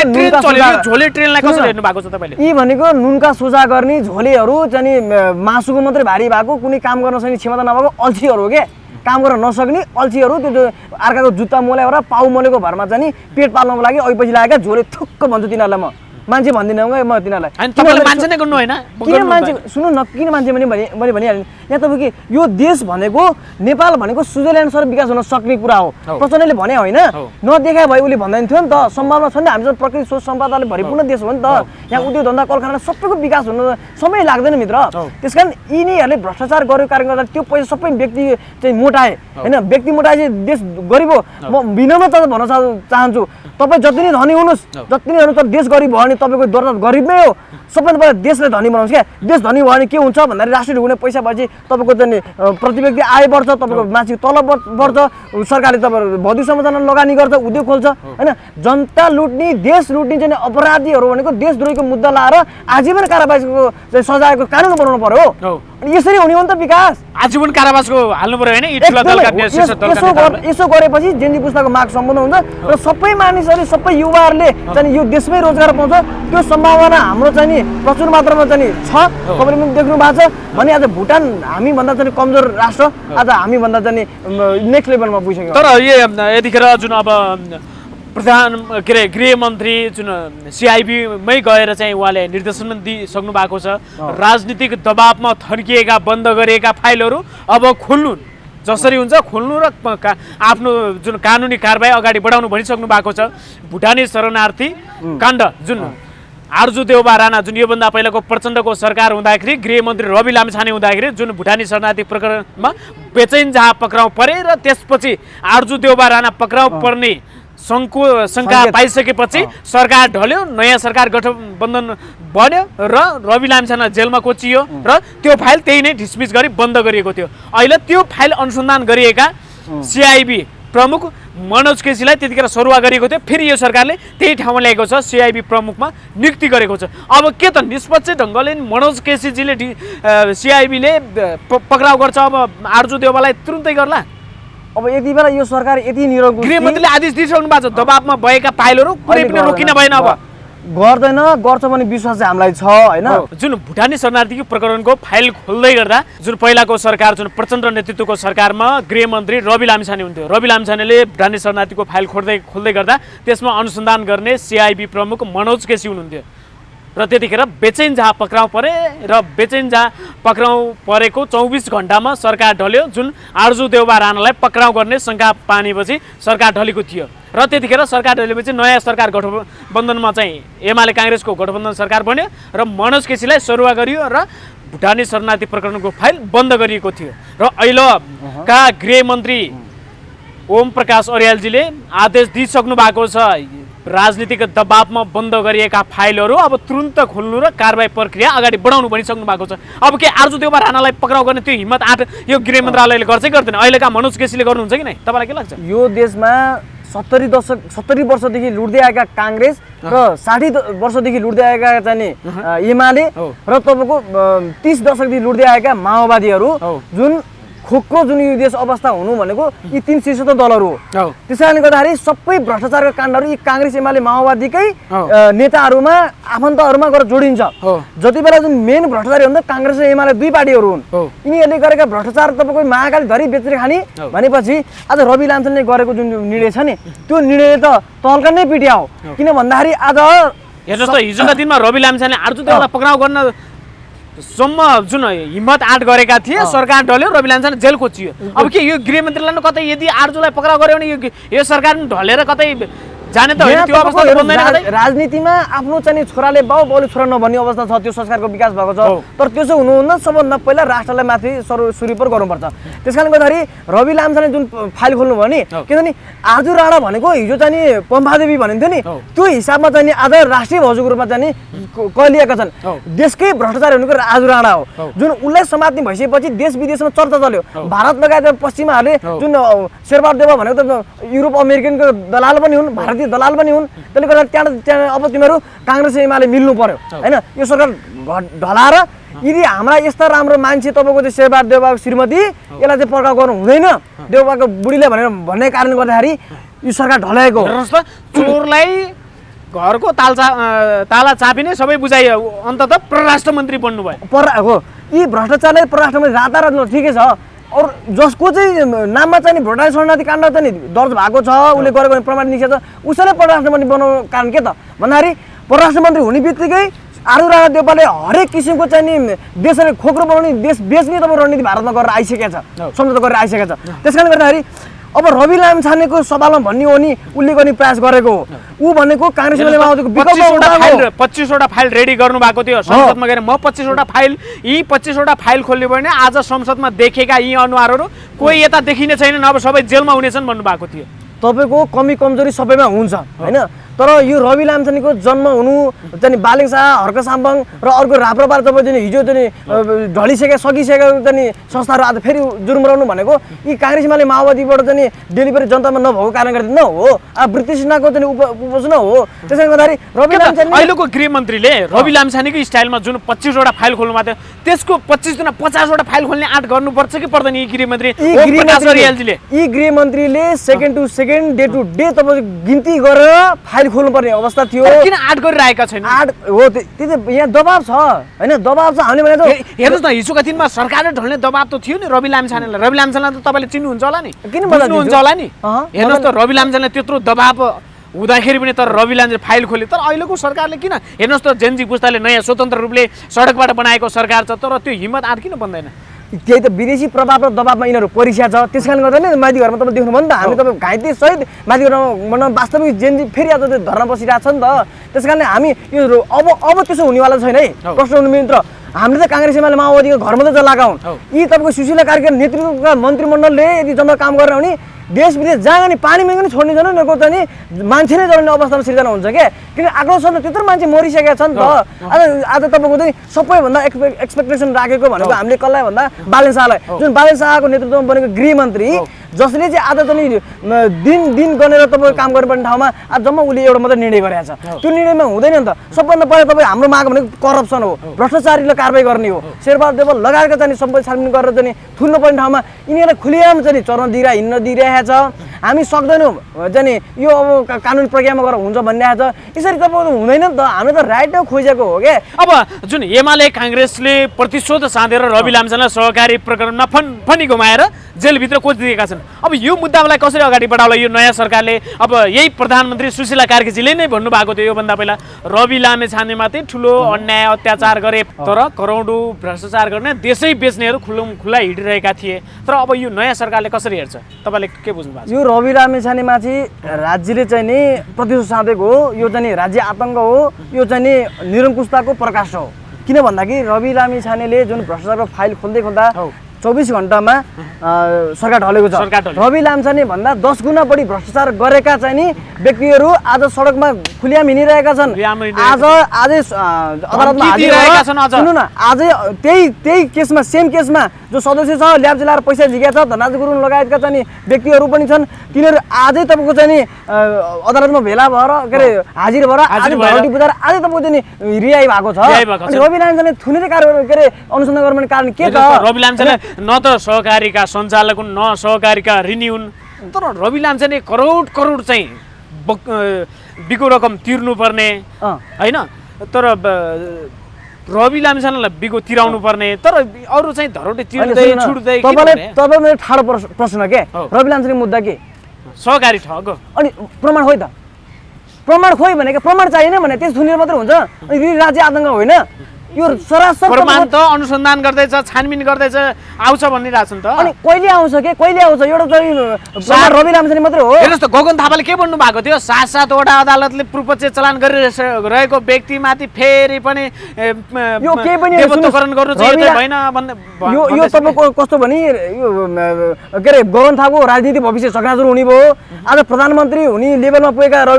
झोले ट्रेनलाई कसरी हेर्नु भएको छ तपाईँले? यी भनेको नुनका सोझा गर्ने झोलेहरू चाहिँ मासुको मात्रै भारी भएको, कुनै काम गर्न सक्ने क्षमता नभएको अल्छीहरू हो क्या। काम गर्न नसक्ने अल्छीहरू, त्यो अर्काको जुत्ता मोल्याएर पाउ मोलेको भरमा चाहिँ पेट पाल्नको लागि अहिपछि लागेका झोले थुक्क भन्छु तिनीहरूलाई। म मान्छे भन्दिनँ म तिनीहरूलाई। मान्छे नै गर्नु होइन? किन मान्छे सुन्नु न, किन मान्छे भने मैले भनिहालेँ यहाँ तपाईँको यो देश भनेको नेपाल भनेको स्विजरल्यान्ड सर विकास हुन सक्ने कुरा हो। प्रचण्डले भने होइन, नदेखाए भए उसले भन्दैन थियो नि त। सम्भावना छ नि, हामीसँग प्रकृति स्रोत सम्पदाले भरिपूर्ण देश हो नि त। यहाँ उद्योग धन्दा कलकारखाना सबैको विकास हुन समय लाग्दैन मित्र। त्यस कारण यिनीहरूले भ्रष्टाचार गरेको कारणले गर्दा त्यो पैसा सबै व्यक्ति चाहिँ मोटाए होइन। व्यक्ति मोटाए चाहिँ देश गरिब हो। म विनम्रता भन्न चाहन्छु, तपाईँ जति नै धनी हुनुहोस् जति नै हुनु तर देश गरिब भयो भने तपाईँको दर्जा गरिबमै हो सबैभन्दा पहिला देशलाई धनी बनाउँछ क्या देश धनी भयो भने के हुन्छ भन्दाखेरि राष्ट्रिय ढुकुने पैसा भएपछि तपाईँको चाहिँ प्रति व्यक्ति आय बढ्छ तपाईँको मासिक तलब बढ्छ सरकारले तपाईँहरू भौतिक संरचना लगानी गर्छ उद्योग खोल्छ होइन जनता लुट्ने देश लुट्ने चाहिँ अपराधीहरू भनेको देशद्रोहीको मुद्दा लाएर आजीवन कारावासको चाहिँ सजायको कानुन बनाउनु पर्यो अनि यसरी हुने हो नि त विकास आजीवन कारावासको हाल्नु पर्यो होइन इटुला दल काट्ने शीर्ष दल काट्ने यसो गरेपछि जेन्जी पुस्ताको माग सम्बन्ध हुन्छ र सबै मानिसहरूले सबै युवाहरूले चाहिँ यो देशमै रोजगार पाउँछ त्यो सम्भावना हाम्रो चाहिँ नि प्रचुर मात्रामा चाहिँ छ तपाईँले पनि देख्नु भएको छ भने आज भुटान हामीभन्दा चाहिँ कमजोर राष्ट्र आज हामीभन्दा चाहिँ नेक्स्ट लेभलमा पुगिसक्यो तर यतिखेर जुन अब प्रधान के अरे गृहमन्त्री जुन सिआइबीमै गएर चाहिँ उहाँले निर्देशन दिइसक्नु भएको छ राजनीतिक दबावमा थन्किएका बन्द गरिएका फाइलहरू अब खोल्नु जसरी हुन्छ खोल्नु र आफ्नो जुन कानुनी कारबाही अगाडि बढाउनु भनिसक्नु भएको छ भुटानी शरणार्थी काण्ड जुन आर्जु देउबा राणा जुन योभन्दा पहिलाको प्रचण्डको सरकार हुँदाखेरि गृहमन्त्री रवि लामिछाने हुँदाखेरि जुन भुटानी शरणार्थी प्रकरणमा बेचैन जहाँ पक्राउ परे र त्यसपछि आर्जु देउबा राणा पक्राउ पर्ने शङ्का पाइसकेपछि सरकार ढल्यो नयाँ सरकार गठबन्धन बन्यो र रवि लामिछाने जेलमा कोचियो र त्यो फाइल त्यही नै डिसमिस गरी बन्द गरिएको थियो अहिले त्यो फाइल अनुसन्धान गरिएका सिआइबी प्रमुख मनोज केसीलाई त्यतिखेर सरुवा गरिएको थियो फेरि यो सरकारले त्यही ठाउँमा ल्याएको छ सिआइबी प्रमुखमा नियुक्ति गरेको छ अब के त निष्पक्ष ढङ्गले मनोज केसीजीले सिआइबीले पक्राउ गर्छ अब आर्जु देउबालाई तुरुन्तै गर्ला अब यति बेला यो सरकार यति निरङ्कुश गृहमन्त्रीले आदेश दिइसक्नु भएको छ दबावमा भएका फाइलहरू कुनै पनि रोकिन भएन अब गर्दैन गर्छ भने विश्वास चाहिँ हामीलाई छ होइन जुन भुटानी शरणार्थीको प्रकरणको फाइल खोल्दै गर्दा जुन पहिलाको सरकार जुन प्रचण्ड नेतृत्वको सरकारमा गृहमन्त्री रवि लामिछाने हुन्थ्यो रवि लामिछानेले भुटानी शरणार्थीको फाइल खोल्दै गर्दा त्यसमा अनुसन्धान गर्ने सिआइबी प्रमुख मनोज केसी हुनुहुन्थ्यो र त्यतिखेर बेचैन जहाँ पक्राउ परे र बेचैन जहाँ पक्राउ परेको 24 घण्टामा सरकार ढल्यो जुन आर्जु देउबा राणालाई पक्राउ गर्ने शङ्का पानेपछि सरकार ढलेको थियो र त्यतिखेर सरकार ढलेपछि नयाँ सरकार गठबन्धनमा चाहिँ एमाले काङ्ग्रेसको गठबन्धन सरकार बन्यो र मनोज केसीलाई सरुवा गरियो र भुटानी शरणार्थी प्रकरणको फाइल बन्द गरिएको थियो र अहिलेका गृहमन्त्री ओम प्रकाश अर्यालजीले आदेश दिइसक्नु भएको छ राजनीतिक दबावमा बन्द गरिएका फाइलहरू अब तुरुन्त खोल्नु र कारबाही प्रक्रिया अगाडि बढाउनु भनिसक्नु भएको छ अब के आर्जु देउबा राणालाई पक्राउ गर्ने त्यो हिम्मत आँट यो गृह मन्त्रालयले गर्छै गर्दैन अहिलेका मनोज केसीले गर्नुहुन्छ कि नै तपाईँलाई के लाग्छ यो देशमा 70 वर्षदेखि लुट्दै आएका काङ्ग्रेस र 60 वर्षदेखि लुट्दै आएका चाहिँ एमाले र तपाईँको 30 दशकदेखि लुट्दै आएका माओवादीहरू जुन खोक्रो जुन यो देश अवस्था हुनु भनेको यी 3 शीर्षस्थ दलहरू हो त्यसैले गर्दाखेरि सबै भ्रष्टाचारका काण्डहरू यी काङ्ग्रेस एमाले माओवादीकै नेताहरूमा आफन्तहरूमा गएर जोडिन्छ जति बेला जुन मेन भ्रष्टाचारी हुन्छ काङ्ग्रेस र एमाले दुई पार्टीहरू हुन् यिनीहरूले गरेका भ्रष्टाचार तपाईँको महाकाली धरी बेचेर खाने भनेपछि आज रवि लामिछानेले गरेको जुन निर्णय छ नि त्यो निर्णयले त तल्का नै पिट्या हो किन भन्दाखेरि आज हेर्नुहोस् त हिजोका दिनमा रवि लामिछानेले आर्जु देउबालाई पक्राउ गर्न सम्म जुन हिम्मत आँट गरेका थिए सरकार ढल्यो रवि लामिछाने जेल कोचियो अब के यो गृहमन्त्रीलाई कतै यदि आर्जुलाई पक्राउ गर्यो भने यो सरकार ढलेर कतै जाने त होइन त्यो अवस्था बन्दैन राजनीतिमा आफ्नो चाहिँ छोराले बाउले छोरा नभन्ने अवस्था छ त्यो संस्कारको विकास भएको छ तर त्यसो हुनुहुन्न सबभन्दा पहिला राष्ट्रलाई माथि सुरिपर गर्नुपर्छ त्यसकारणले गर्दाखेरि रवि लामिछाने जुन फाइल खोल्नु भयो नि किनभने आर्जु राणा भनेको हिजो चाहिँ पम्फादेवी भनिन्थ्यो नि त्यो हिसाबमा चाहिँ आज राष्ट्रिय भाउजूको रूपमा चाहिँ कहलिएका छन् देशकै भ्रष्टाचारी भनेको आर्जु राणा हो जुन उसलाई समात्ने भइसकेपछि देश विदेशमा चर्चा चल्यो भारत लगायत पश्चिमाहरूले जुन शेरबहादुर देउवा भनेको त युरोप अमेरिकनको दलाल पनि हुन् भारतीय दलाल पनि हुन् त्यसले गर्दा त्यहाँ अब तिमीहरू काङ्ग्रेस एमाले मिल्नु पर्यो होइन यो सरकार ढलाएर यदि हाम्रा यस्ता राम्रो मान्छे तपाईँको चाहिँ शेरबहादुर देउवाको श्रीमती यसलाई चाहिँ पक्राउ गर्नु हुँदैन देउवाको बुढीले भन्ने कारणले गर्दाखेरि यो सरकार ढलाएको चोरलाई घरको ताला चापिने सबै बुझाइ अन्ततः परराष्ट्र मन्त्री बन्नुभयो यी भ्रष्टाचारले परराष्ट्र मन्त्री रातारात ठिकै छ और जसको चाहिँ नाममा चाहिँ भोटाई शरणार्थी काण्ड चाहिँ दर्ज भएको छ उसले गरेको प्रमाण निस्केको छ उसैले परराष्ट्र मन्त्री बनाउनु कारण के त भन्दाखेरि परराष्ट्र मन्त्री हुने बित्तिकै आर्जु राणा देउवाले हरेक किसिमको चाहिँ नि देशले खोक्रो बनाउने देश बेच्ने तपाईँ रणनीति भारतमा गरेर आइसकेको छ सम्झौता गरेर आइसकेको छ त्यसकारणले गर्दाखेरि अब रवि लामिछानेको सवालमा भन्ने हो नि उसले गर्ने प्रयास गरेको हो ऊ भनेको काङ्ग्रेस एमाले माओवादीको 25 वटा फाइल रेडी गर्नु भएको थियो संसदमा गएर म 25 वटा फाइल यी 25 वटा फाइल खोल्यो भने आज संसदमा देखेका यी अनुहारहरू कोही यता देखिने छैनन् अब सबै जेलमा हुनेछन् भन्नु भएको थियो तपाईँको कमी कमजोरी सबैमा हुन्छ होइन, तर यो रवि लामछानेको जन्म हुनु चाहिँ बालेङ शाह, हर्क साम्बाङ र अर्को राप्रपार जब चाहिँ हिजो चाहिँ सकिसकेको चाहिँ संस्थाहरू आज फेरि जुर्मराउनु भनेको यी काङ्ग्रेस एमाले माओवादीबाट चाहिँ डेलिभरी जनतामा नभएको कारणले गर्दा हो, ब्रिटिस सेनाको चाहिँ उपोषण हो। त्यसैले गर्दाखेरि रवि लामछाने अहिलेको गृहमन्त्रीले रवि लामछानेकै स्टाइलमा जुन 25 वटा फाइल खोल्नु भएको थियो त्यसको 25 गुणा 50 वटा फाइल खोल्ने आँट गर्नुपर्छ कि पर्दैन? यी गृहमन्त्रीले second to second day to day तपाईँ गिन्ती गरेर फाइल खोल्नुपर्ने अवस्था थियो। किन आँट गरिरहेका छैन? आँट हो, त्यो चाहिँ यहाँ दबाब छ होइन, दबाब छ। हामीले भनेको हेर्नुहोस् न, हिजोका दिनमा सरकारले ढल्ने दबाब त थियो नि रवि लामछानेलाई। रवि लामछानेलाई त तपाईँले चिन्नुहुन्छ होला नि, किन बुझ्नुहुन्छ होला नि। हेर्नुहोस् त, रवि लामछानेलाई त्यत्रो दबाब हुँदाखेरि पनि तर रवि लामछाने फाइल खोले। तर अहिलेको सरकारले किन? हेर्नुहोस् त, जेनजी पुस्ताले नयाँ स्वतन्त्र रूपले सडकबाट बनाएको सरकार छ, तर त्यो हिम्मत आँट किन बन्दैन? त्यही त विदेशी प्रभाव र दबाबमा यिनीहरू परिस्या छ। त्यस कारणले गर्दा नै माथि घरमा तपाईँ देख्नुभयो नि त, हामी तपाईँ घाइते सहित माथि घरमा वास्तविक जेनजी फेरि आज धर्ना बसिरहेको छ नि त। त्यस कारणले हामी यो अब त्यसो हुनेवाला छैन है। प्रश्न हुनु मित्र, हामीले त काङ्ग्रेस एमाले माओवादीको घरमा त लगाउँ। यी तपाईँको सुशीला कार्कीको नेतृत्वका मन्त्रीमण्डलले यदि जनता काम गरेर भने देश विदेश जहाँ नि पानीमा पनि छोड्ने छैन, उनीहरूको चाहिँ मान्छे नै जलाउने अवस्थामा सिर्जना हुन्छ क्या। किन आक्रोश छ नि त, त्यत्रो मान्छे मरिसकेका छ नि त। आज तपाईँको चाहिँ सबैभन्दा एक्सपेक्टेसन राखेको भनेको हामीले कसलाई भन्दा बालेङ शाहलाई, जुन बालेङ शाहको नेतृत्वमा बनेको गृहमन्त्री, जसले चाहिँ आज चाहिँ दिन गनेर तपाईँको काम गर्नुपर्ने ठाउँमा आज जम्मा उसले एउटा मात्रै निर्णय गरेको छ। त्यो निर्णयमा हुँदैन नि त। सबभन्दा पहिला तपाईँ हाम्रो माग भनेको करप्सन हो, भ्रष्टाचारीलाई कारवाही गर्ने हो। शेरबहादुर देवल लगायतका चाहिँ सम्पत्ति छानबिन गरेर चाहिँ थुन्नुपर्ने ठाउँमा यिनीहरूलाई खुलेआम चाहिँ चरण हिँड्न दिइरहेको छ। हामी सक्दैनौँ चाहिँ यो अब कानुन प्रक्रियामा गएर हुन्छ भनिरहेको छ। यसरी तपाईँको हुँदैन नि त। हामीले त राइट खोजेको हो क्या। अब जुन एमाले काङ्ग्रेसले प्रतिशोध साधेर रवि लामछानेलाई सहकारी प्रकरणमा फनी घुमाएर जेलभित्र कोचिदिएका छन्। अब यो मुद्दालाई कसरी अगाडि बढाउला यो नयाँ सरकारले? अब यही प्रधानमन्त्री सुशीला कार्कीजीले नै भन्नुभएको थियो योभन्दा पहिला, रवि लामछानेमाथि ठुलो अन्याय अत्याचार गरे तर करोडौँ भ्रष्टाचार गर्ने देशै बेच्नेहरू खुल्ला हिँडिरहेका थिए। तर अब यो नयाँ सरकारले कसरी हेर्छ? तपाईँले के बुझ्नु भएको छ? यो रवि लामछानेमाथि राज्यले चाहिँ नि प्रतिशोध साधेको हो। यो चाहिँ राज्य आतङ्क हो, यो चाहिँ नि निरङ्कुशताको प्रकाश हो। किन भन्दाखेरि रवि लामछानेले जुन भ्रष्टाचारको फाइल खोल्दा 24 घण्टामा सरकार ढलेको छ। रवि लामछाने भन्दा 10 गुणा बढी भ्रष्टाचार गरेका चाहिँ नि व्यक्तिहरू आज सडकमा खुलियाम हिँडिरहेका छन्। आजै अदालतमा सुन्नु न, आजै त्यही केसमा सेम केसमा जो सदस्य छ ल्याब जिल्लाएर पैसा झिकेका छ, धनराज गुरुङ लगायतका चाहिँ व्यक्तिहरू पनि छन्। तिनीहरू आजै तपाईँको चाहिँ नि अदालतमा भेला भएर के अरे हाजिर भएर आज भरटी बुझाएर आजै तपाईँको चाहिँ रिहाई भएको छ। रवि लामछाने थुनेर कारबाही के अरे अनुसन्धान गर्ने कारण के त? रवि लामछाने न त सहकारीका सञ्चालक हुन्, न सहकारीका ऋणी हुन्, तर रवि लामछाने करोड चाहिँ बिको रकम तिर्नुपर्ने होइन। तर रवि लामछानेलाई बिको तिराउनु पर्ने, तर अरू चाहिँ धरोटे तिर्दै छुट्दै। तपाईँ मेरो ठाडो प्रश्न के, रवि लामछाने मुद्दा के? सहकारी ठग। अनि प्रमाण खोइ त, प्रमाण खोइ भनेको प्रमाण चाहिएन भने त्यस थुनेर मात्रै हुन्छ। अनि राज्य आतङ्क होइन यो सरासर प्रमाण त अनुसन्धान गर्दैछ, छानबिन गर्दैछ, आउँछ भनिरहेछ नि त। अनि कहिले आउँछ के, कहिले आउँछ? एउटा चाहिँ रवि लामछाने मात्रै हो। हेर्नुहोस् त, गगन थापाले के भन्नु भएको थियो? 7-7वटा अदालतले पूर्वपक्ष चलान गरिरहेको व्यक्तिमाथि फेरि पनि यो केही पनि देवत्वकरण गर्नु चाहिँ भएन भन्ने। यो तपाईँको कस्तो भने यो के अरे गगन थापाको राजनीति भविष्य चकनाचुर हुने भयो। आज प्रधानमन्त्री हुने लेभलमा पुगेका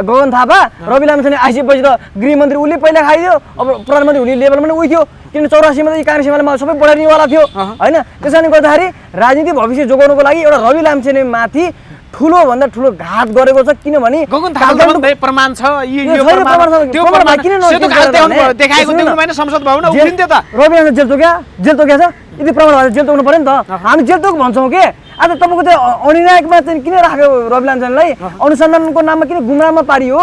गगन थापा, रवि लामछाने आइसकेपछि त गृहमन्त्री उसले पहिला खाइदियो। अब प्रधानमन्त्री हुने लेभलमा पनि उही थियो, किन 84 मा काङ्ग्रेस एमालेमा सबै बढाइदिनेवाला थियो होइन। त्यस कारणले गर्दाखेरि राजनीति भविष्य जोगाउनुको लागि एउटा रवि लामछाने माथि ठुलो भन्दा ठुलो घात गरेको छ। किनभने गगन थापाले प्रमाण छ, संसद भवन उभिन्थ्यो त। रवि लामछाने जेल तोक्या छ, यदि प्रमाण भएर जेल तोक्नु पर्यो नि त। हामी जेल तोक भन्छौँ के? आज तपाईँको चाहिँ अनिर्णायकमा चाहिँ किन राख्यो रवि लामछानेलाई? अनुसन्धानको नाममा किन गुमराहमा पारियो?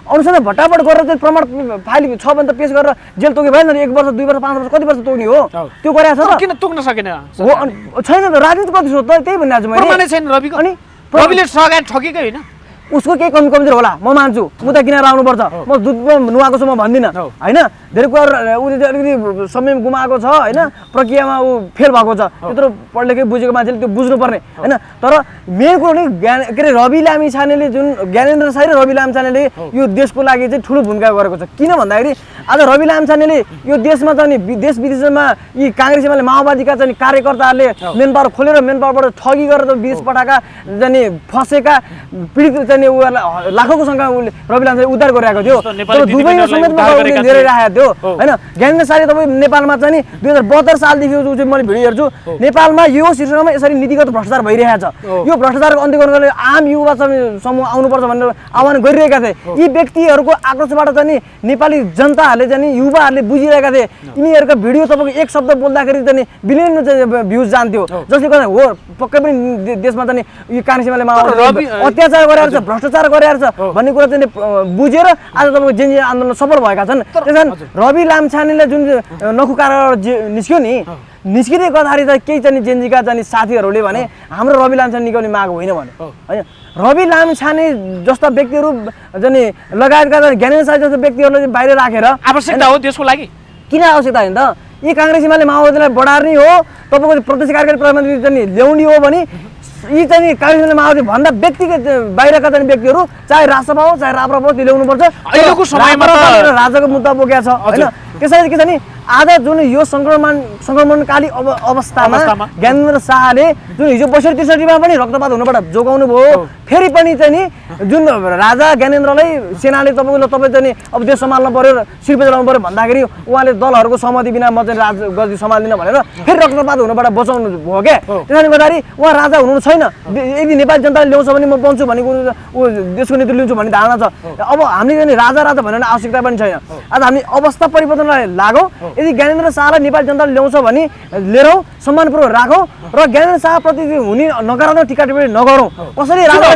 अनुसन्धान भट्टाभट गरेर चाहिँ प्रमाण फाइल छ भने त पेश गरेर जेल तोक्यो भएन? 1 वर्ष 2 वर्ष 5 वर्ष कति वर्ष तोक्ने हो? त्यो गरेको छ त। किन तोक्न सकेन? छैन त, राजनीति कति छ त, त्यही भनिरहेको छु मैले। प्रमाणै छैन रविको। अनि रविले सहकारी ठगेकै होइन, उसको केही कमजोर होला म मान्छु मुद्दा किनेर आउनुपर्छ म दुधमा नुहाएको छु म भन्दिनँ होइन धेरै कुरा उसले अलिकति समय गुमाएको छ होइन प्रक्रियामा ऊ फेल भएको छ त्यत्रो पढलेकै बुझेको मान्छेले त्यो बुझ्नुपर्ने होइन तर मेन कुरो नि के अरे रवि लामिछानेले जुन ज्ञानेन्द्र साई र रवि लामिछानेले यो देशको लागि चाहिँ ठुलो भूमिका गरेको छ किन भन्दाखेरि आज रवि लामिछानेले यो देशमा चाहिँ देश विदेशमा यी काङ्ग्रेस एमाले माओवादीका चाहिँ कार्यकर्ताहरूले मेन पावर खोलेर मेन पावरबाट ठगी गरेर विदेश पठाएका जाने फसेका पीडित चाहिँ उनीहरूलाई लाखौँको सङ्ख्या उसले रवि लामिछानेले उद्धार गरिरहेको थियो तर दुबईमा समेतमा धेरै राखेको थियो होइन ज्ञानेन्द्र साईले तपाईँ नेपालमा चाहिँ 2072 सालदेखि चाहिँ मैले भिडियो हेर्छु नेपालमा यो शीर्षकमा यसरी नीतिगत भ्रष्टाचार भइरहेको छ यो भ्रष्टाचारको अन्त्य गर्नको लागि आम युवा समूह आउनुपर्छ भनेर आह्वान गरिरहेका थिए यी व्यक्तिहरूको आक्रोशबाट चाहिँ नेपाली जनताहरूले चाहिँ युवाहरूले बुझिरहेका थिए यिनीहरूका भिडियो तपाईँको एक शब्द बोल्दाखेरि चाहिँ बिलियन भ्युज जान्थ्यो जसले गर्दा हो पक्कै पनि देशमा चाहिँ यो काङ्ग्रेस एमाले अत्याचार गरेर छ भ्रष्टाचार गरेर छ भन्ने कुरा चाहिँ बुझेर आज तपाईँको जेनजी आन्दोलन सफल भएका छन् त्यसकारण रवि लामिछानेले जुन नखु कारागारबाट निस्क्यो नि निस्किँदै गर्दाखेरि चाहिँ केही चाहिँ जेनजीका चाहिँ साथीहरूले भने हाम्रो रवि लामिछाने निकाल्ने माग होइन भने होइन रवि लामिछाने जस्ता व्यक्तिहरू चाहिँ लगायतका ज्ञानेन्द्र साई जस्ता व्यक्तिहरूलाई बाहिर राखेर आवश्यकता हो त्यसको लागि किन आवश्यकता होइन त यी काङ्ग्रेस एमाले माओवादीलाई बढार्ने हो तपाईँको प्रदेश कार्यकारी प्रधानमन्त्री चाहिँ ल्याउने हो भने यी चाहिँ काङ्ग्रेस एमाले माओवादी भन्दा व्यक्तिगत बाहिरका चाहिँ व्यक्तिहरू चाहे राजसभा हो चाहे राप्रपा हो त्यो ल्याउनुपर्छ अहिलेको समयमा राजाको मुद्दा बोकेको छ होइन त्यसैले के छ नि आज जुन यो सङ्क्रमणकाली अवस्थामा ज्ञानेन्द्र शाहले जुन हिजो 62-63 पनि रक्तपात हुनबाट जोगाउनु भयो फेरि पनि चाहिँ नि जुन राजा ज्ञानेन्द्रलाई सेनाले तपाईँ चाहिँ अब देश सम्हाल्नु पर्यो शिल्प चलाउनु पर्यो भन्दाखेरि उहाँले दलहरूको सहमति बिना म चाहिँ गद्दी सम्हाल्दिनँ भनेर फेरि रक्तपात हुनबाट बचाउनु भयो क्या त्यसैले गर्दाखेरि उहाँ राजा हुनु छैन यदि नेपाली जनताले ल्याउँछ भने म बन्छु भन्ने कुरो ऊ देशको नेतृत्व लिन्छु भन्ने धारणा छ अब हामीले चाहिँ राजा भन्ने आवश्यकता पनि छैन आज हामी अवस्था परिवर्तनलाई लागौँ यदि ज्ञानेन्द्र शाहलाई नेपाली जनताले ल्याउँछ भने लिएर सम्मानपूर्वक राखौँ र ज्ञानेन्द्र शाहप्रति हुने नकारात्मक टिका टिप्पणी नगरौँ कसरी राजा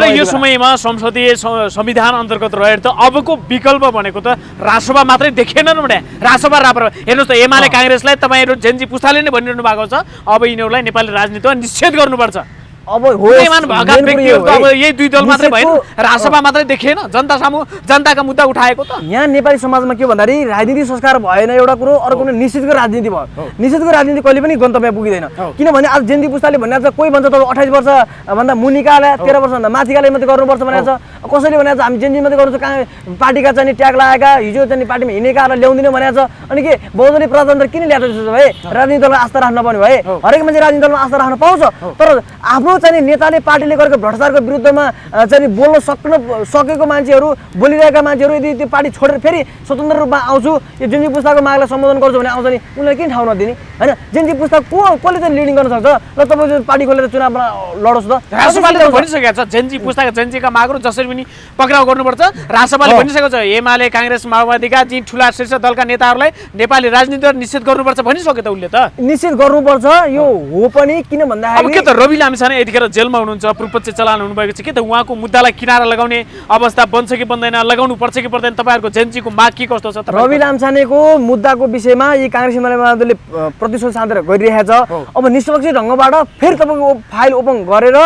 यो समयमा संसदीय संविधान अन्तर्गत रहेर त अबको विकल्प भनेको त राजसभा मात्रै देखेन भने राजसभा राप्रपा हेर्नुहोस् त एमाले काङ्ग्रेसलाई तपाईँहरू जेनजी पुस्ताले नै भनिरहनु भएको छ अब यिनीहरूलाई नेपाली राजनीतिमा निषेध गर्नुपर्छ अब यही दुई दल मात्रै भएन राजसभा मात्रै देखिएन जनता सामु जनताका मुद्दा उठाएको त यहाँ नेपाली समाजमा के भन्दाखेरि राजनीति संस्कार भएन एउटा कुरो अर्को कुरो निषेधको राजनीति भयो निषेधको राजनीति कहिले पनि गन्तव्य पुगिँदैन किनभने आज जेनजी पुस्ताले भनेको छ कोही भन्छ तपाईँ 28 वर्ष भन्दा मुनिकालाई 13 वर्षभन्दा माथिकालाई मात्रै गर्नुपर्छ भनेको छ कसैले भनेको छ हामी जेनजी मात्रै गर्नुपर्छ कहाँ पार्टीका चाहिँ ट्याग लगाएका हिजो चाहिँ पार्टीमा हिँडेकाहरूलाई ल्याउँदिन भनेको छ अनि के बहुदलीय प्रजातन्त्र किन ल्याएको छ भए राजनीति दलमा आस्था राख्न पर्ने भए हरेक मान्छे राजनीति दलमा आस्था राख्न पाउँछ तर आफ्नो चाहिँ नेताले पार्टीले गरेको भ्रष्टाचारको विरुद्धमा चाहिँ बोल्न सकेको मान्छेहरू बोलिरहेका मान्छेहरू यदि त्यो पार्टी छोडेर फेरि स्वतन्त्र रूपमा आउँछु यो जेनजी पुस्ताको मागलाई सम्बोधन गर्छु भने आउँछ नि उनीहरूले किन ठाउँ नदिने होइन जेनजी पुस्ता कसले चाहिँ लिडिङ गर्न सक्छ ल तपाईँ पार्टी खोलेर चुनावमा लडोस् त राजसभाले त भनिसकेको छ जेनजी पुस्ताका जेनजीका मागहरू जसरी पनि पक्राउ गर्नुपर्छ राजसभाले भनिसकेको छ एमाले काङ्ग्रेस माओवादीका ती ठुला शीर्ष दलका नेताहरूलाई नेपाली राजनीतिबाट निषेध गर्नुपर्छ भनिसक्यो त उसले त निषेध गर्नुपर्छ यो हो पनि किन भन्दाखेरि अब के त रवि लामिछाने यतिखेर जेलमा हुनुहुन्छ पूर्वपक्ष चलान हुनुभएको छ के त उहाँको मुद्दालाई किनारा लगाउने अवस्था बन्छ कि बन्दैन लगाउनु पर्छ कि पर्दैन तपाईँहरूको जेनजीको माग के कस्तो छ रवि लामिछानेको मुद्दाको विषयमा यी काङ्ग्रेस एमाले प्रतिशोध साधेर गरिरहेछ अब निष्पक्ष ढङ्गबाट फेरि तपाईँको फाइल ओपन गरेर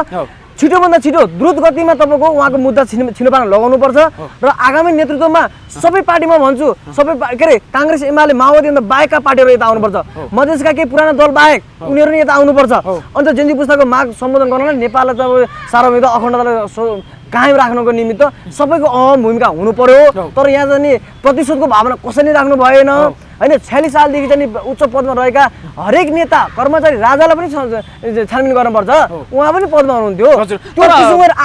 छिटोभन्दा छिटो द्रुत गतिमा तपाईँको उहाँको मुद्दा छिनोपान लगाउनुपर्छ र आगामी नेतृत्वमा सबै पार्टीमा भन्छु सबै के अरे काङ्ग्रेस एमाले माओवादीभन्दा बाहेकका पार्टीहरू यता आउनुपर्छ मधेसका केही पुराना दल बाहेक उनीहरू नै यता आउनुपर्छ अन्त जेनजी पुस्ताको माग सम्बोधन गर्नलाई नेपाललाई त अब सार्वभौमिकता अखण्डतालाई कायम राख्नको निमित्त सबैको अहम भूमिका हुनु पर्यो तर यहाँ चाहिँ प्रतिशोधको भावना कसैले राख्नु भएन होइन 46 सालदेखि चाहिँ उच्च पदमा रहेका हरेक नेता कर्मचारी राजालाई पनि छानबिन गर्नुपर्छ उहाँ पनि पदमा हुनुहुन्थ्यो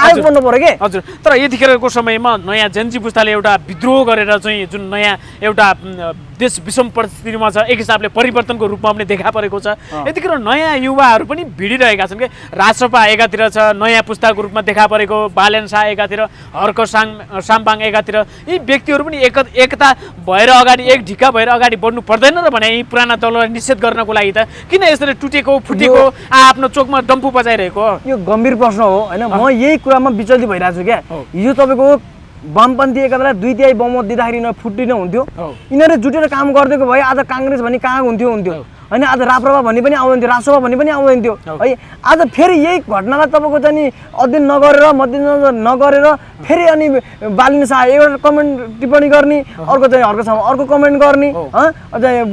आयोग बन्नु पर्यो के हजुर तर यतिखेरको समयमा नयाँ जेनजी पुस्ताले एउटा विद्रोह गरेर चाहिँ जुन नयाँ एउटा देश विषम परिस्थितिमा छ एक हिसाबले परिवर्तनको रूपमा पनि देखा परेको छ यतिखेर नयाँ युवाहरू पनि भिडिरहेका छन् कि राजसभा एकातिर छ नयाँ पुस्ताको रूपमा देखा परेको बालेन शाह एकातिर हर्क साम्पाङ एकातिर यी व्यक्तिहरू पनि एकता भएर अगाडि एक ढिक्का भएर अगाडि बढ्नु पर्दैन र भने यी पुराना दललाई निषेध गर्नको लागि त किन यसरी टुटेको फुटेको आफ्नो चोकमा डम्फु बजाइरहेको यो गम्भीर प्रश्न हो होइन म यही कुरामा विचलित भइरहेको छु क्या हिजो तपाईँको वामपन्थी एकालाई 2/3 बहुमत दिँदाखेरि फुट्टिन हुन्थ्यो यिनीहरूले जुटेर काम गरिदिएको भए आज काङ्ग्रेस भने कहाँ हुन्थ्यो होइन आज राप्रपा भन्ने पनि आउँदैन थियो, रासोपा भन्ने पनि आउँदैन थियो है। आज फेरि यही घटनालाई तपाईँको चाहिँ नि अध्ययन नगरेर मध्यनजर नगरेर फेरि अनि बालिन शाह एउटा कमेन्ट टिप्पणी गर्ने, अर्को चाहिँ हर्क शाहमा अर्को कमेन्ट गर्ने,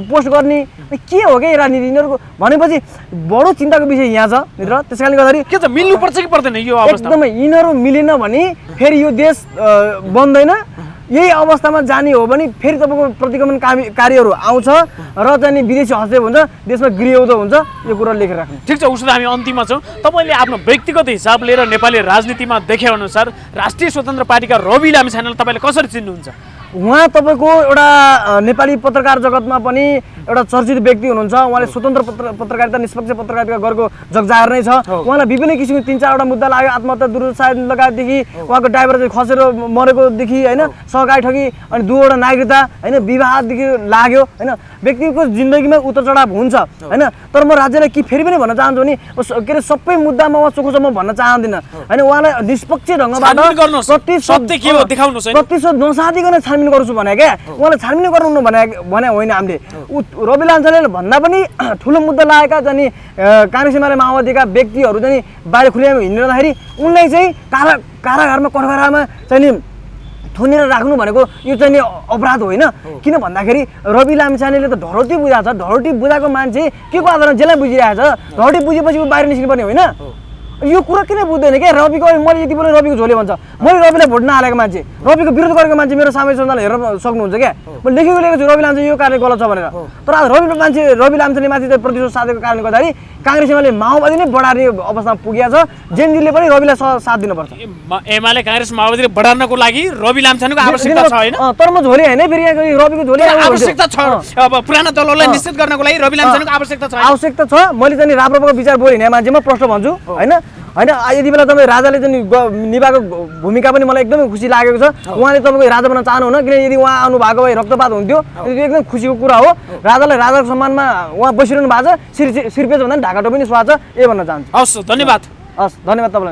पोस्ट गर्ने, के हो क्या राजनीति यिनीहरूको भनेपछि बडो चिन्ताको विषय यहाँ छ मित्र। त्यस कारणले गर्दाखेरि के त मिल्नुपर्छ कि पर्दैन यो अवस्था? एकदमै यिनीहरू मिलेन भने फेरि यो देश बन्दैन। यही अवस्थामा जाने हो भने फेरि तपाईँको प्रतिगमन कार्यहरू आउँछ र चाहिँ नि विदेशी हस्तक्षेप हुन्छ, देशमा गृहयुद्ध हुन्छ। यो कुरा लेखेर राख्नु। ठिक छ, उसो त हामी अन्तिममा छौँ। तपाईँले आफ्नो व्यक्तिगत हिसाब लिएर नेपाली राजनीतिमा देखे अनुसार राष्ट्रिय स्वतन्त्र पार्टीका रवि लामिछानेलाई तपाईँले कसरी चिन्नुहुन्छ? उहाँ तपाईँको एउटा नेपाली पत्रकार जगतमा पनि एउटा चर्चित व्यक्ति हुनुहुन्छ। उहाँले स्वतन्त्र पत्रकारिता निष्पक्ष पत्रकारिता गरेको जगजाहेर नै छ। उहाँलाई विभिन्न किसिमको 3-4वटा मुद्दा लाग्यो, आत्महत्या दुरुत्साहन लगायतदेखि उहाँको ड्राइभर चाहिँ खसेर मरेकोदेखि होइन, सहकारी ठगी अनि 2वटा नागरिकता होइन, विवाहदेखि लाग्यो होइन। व्यक्तिको जिन्दगीमा उतार चढाव हुन्छ होइन। तर म राज्यलाई के फेरि पनि भन्न चाहन्छु नि के अरे सबै मुद्दामा उहाँ चोखो छ म भन्न चाहदिनँ होइन। उहाँलाई निष्पक्ष ढङ्गबाट प्रतिशोध नसाधिकन छानबिन गर्छु भने क्या, उहाँले छानबिन गर्नु भने होइन। हामीले रवि लामिछानेले भन्दा पनि ठुलो मुद्दा लागेका चाहिँ काङ्ग्रेस एमाले माओवादीका व्यक्तिहरू चाहिँ बाहिर खुलेमा हिँडिरहँदाखेरि उनलाई चाहिँ कारागारमा कठघरामा चाहिँ नि थुनेर राख्नु भनेको यो चाहिँ नि अपराध होइन। किन भन्दाखेरि रवि लामिछानेले त ढलौटी बुझाएको छ। ढलौटी बुझाएको मान्छे के को आधारमा जेलमा बुझिरहेको छ? ढलौटी बुझेपछि बाहिर निस्किनुपर्ने होइन। यो कुरा किन बुझ्दैन क्या? रविको मैले यति बेला रविको झोले भन्छ, मैले रविलाई भोट नहालेको मान्छे, रविको विरोध गरेको मान्छे मेरो सामाजिक सञ्जाल हेर्न सक्नुहुन्छ क्या। म लेखेको छु रवि लामिछाने यो कार्य गलत छ भनेर। तर आज रवि लामिछाने माथि चाहिँ प्रतिशोध साधेको कारणले गर्दाखेरि काङ्ग्रेस एमाले माओवादी नै बढार्ने अवस्थामा पुगेको छ। जेनजीले पनि रविलाई साथ दिनुपर्छ। एमाले काङ्ग्रेस माओवादीले बढार्नको लागि रवि लामिछानेको आवश्यकता छ होइन? तर म झोले होइन, फेरि यहाँ रविको झोले आवश्यकता छ। अब पुरानो दलहरूलाई निश्चित गर्नको लागि रवि लामिछानेको आवश्यकता छ। आवश्यकता छ। मैले चाहिँ राप्रपाको विचार बोल हिँड्ने मान्छे म प्रश्न भन्छु होइन। होइन यति बेला तपाईँ राजाले चाहिँ निभाएको भूमिका पनि मलाई एकदमै खुसी लागेको छ। उहाँले तपाईँको राजा बन्न चाहनुहुन्न, किन यदि उहाँ आउनुभएको भए रक्तपात हुन्थ्यो। यो एकदम खुसीको कुरा हो। राजालाई राजाको सम्मानमा उहाँ बसिरहनु भएको छ, शिरपेच भन्दा पनि ढाका टोपी पनि सुहाएको छ। यही भन्न चाहन्छु। हस्, धन्यवाद। हस्, धन्यवाद तपाईँलाई।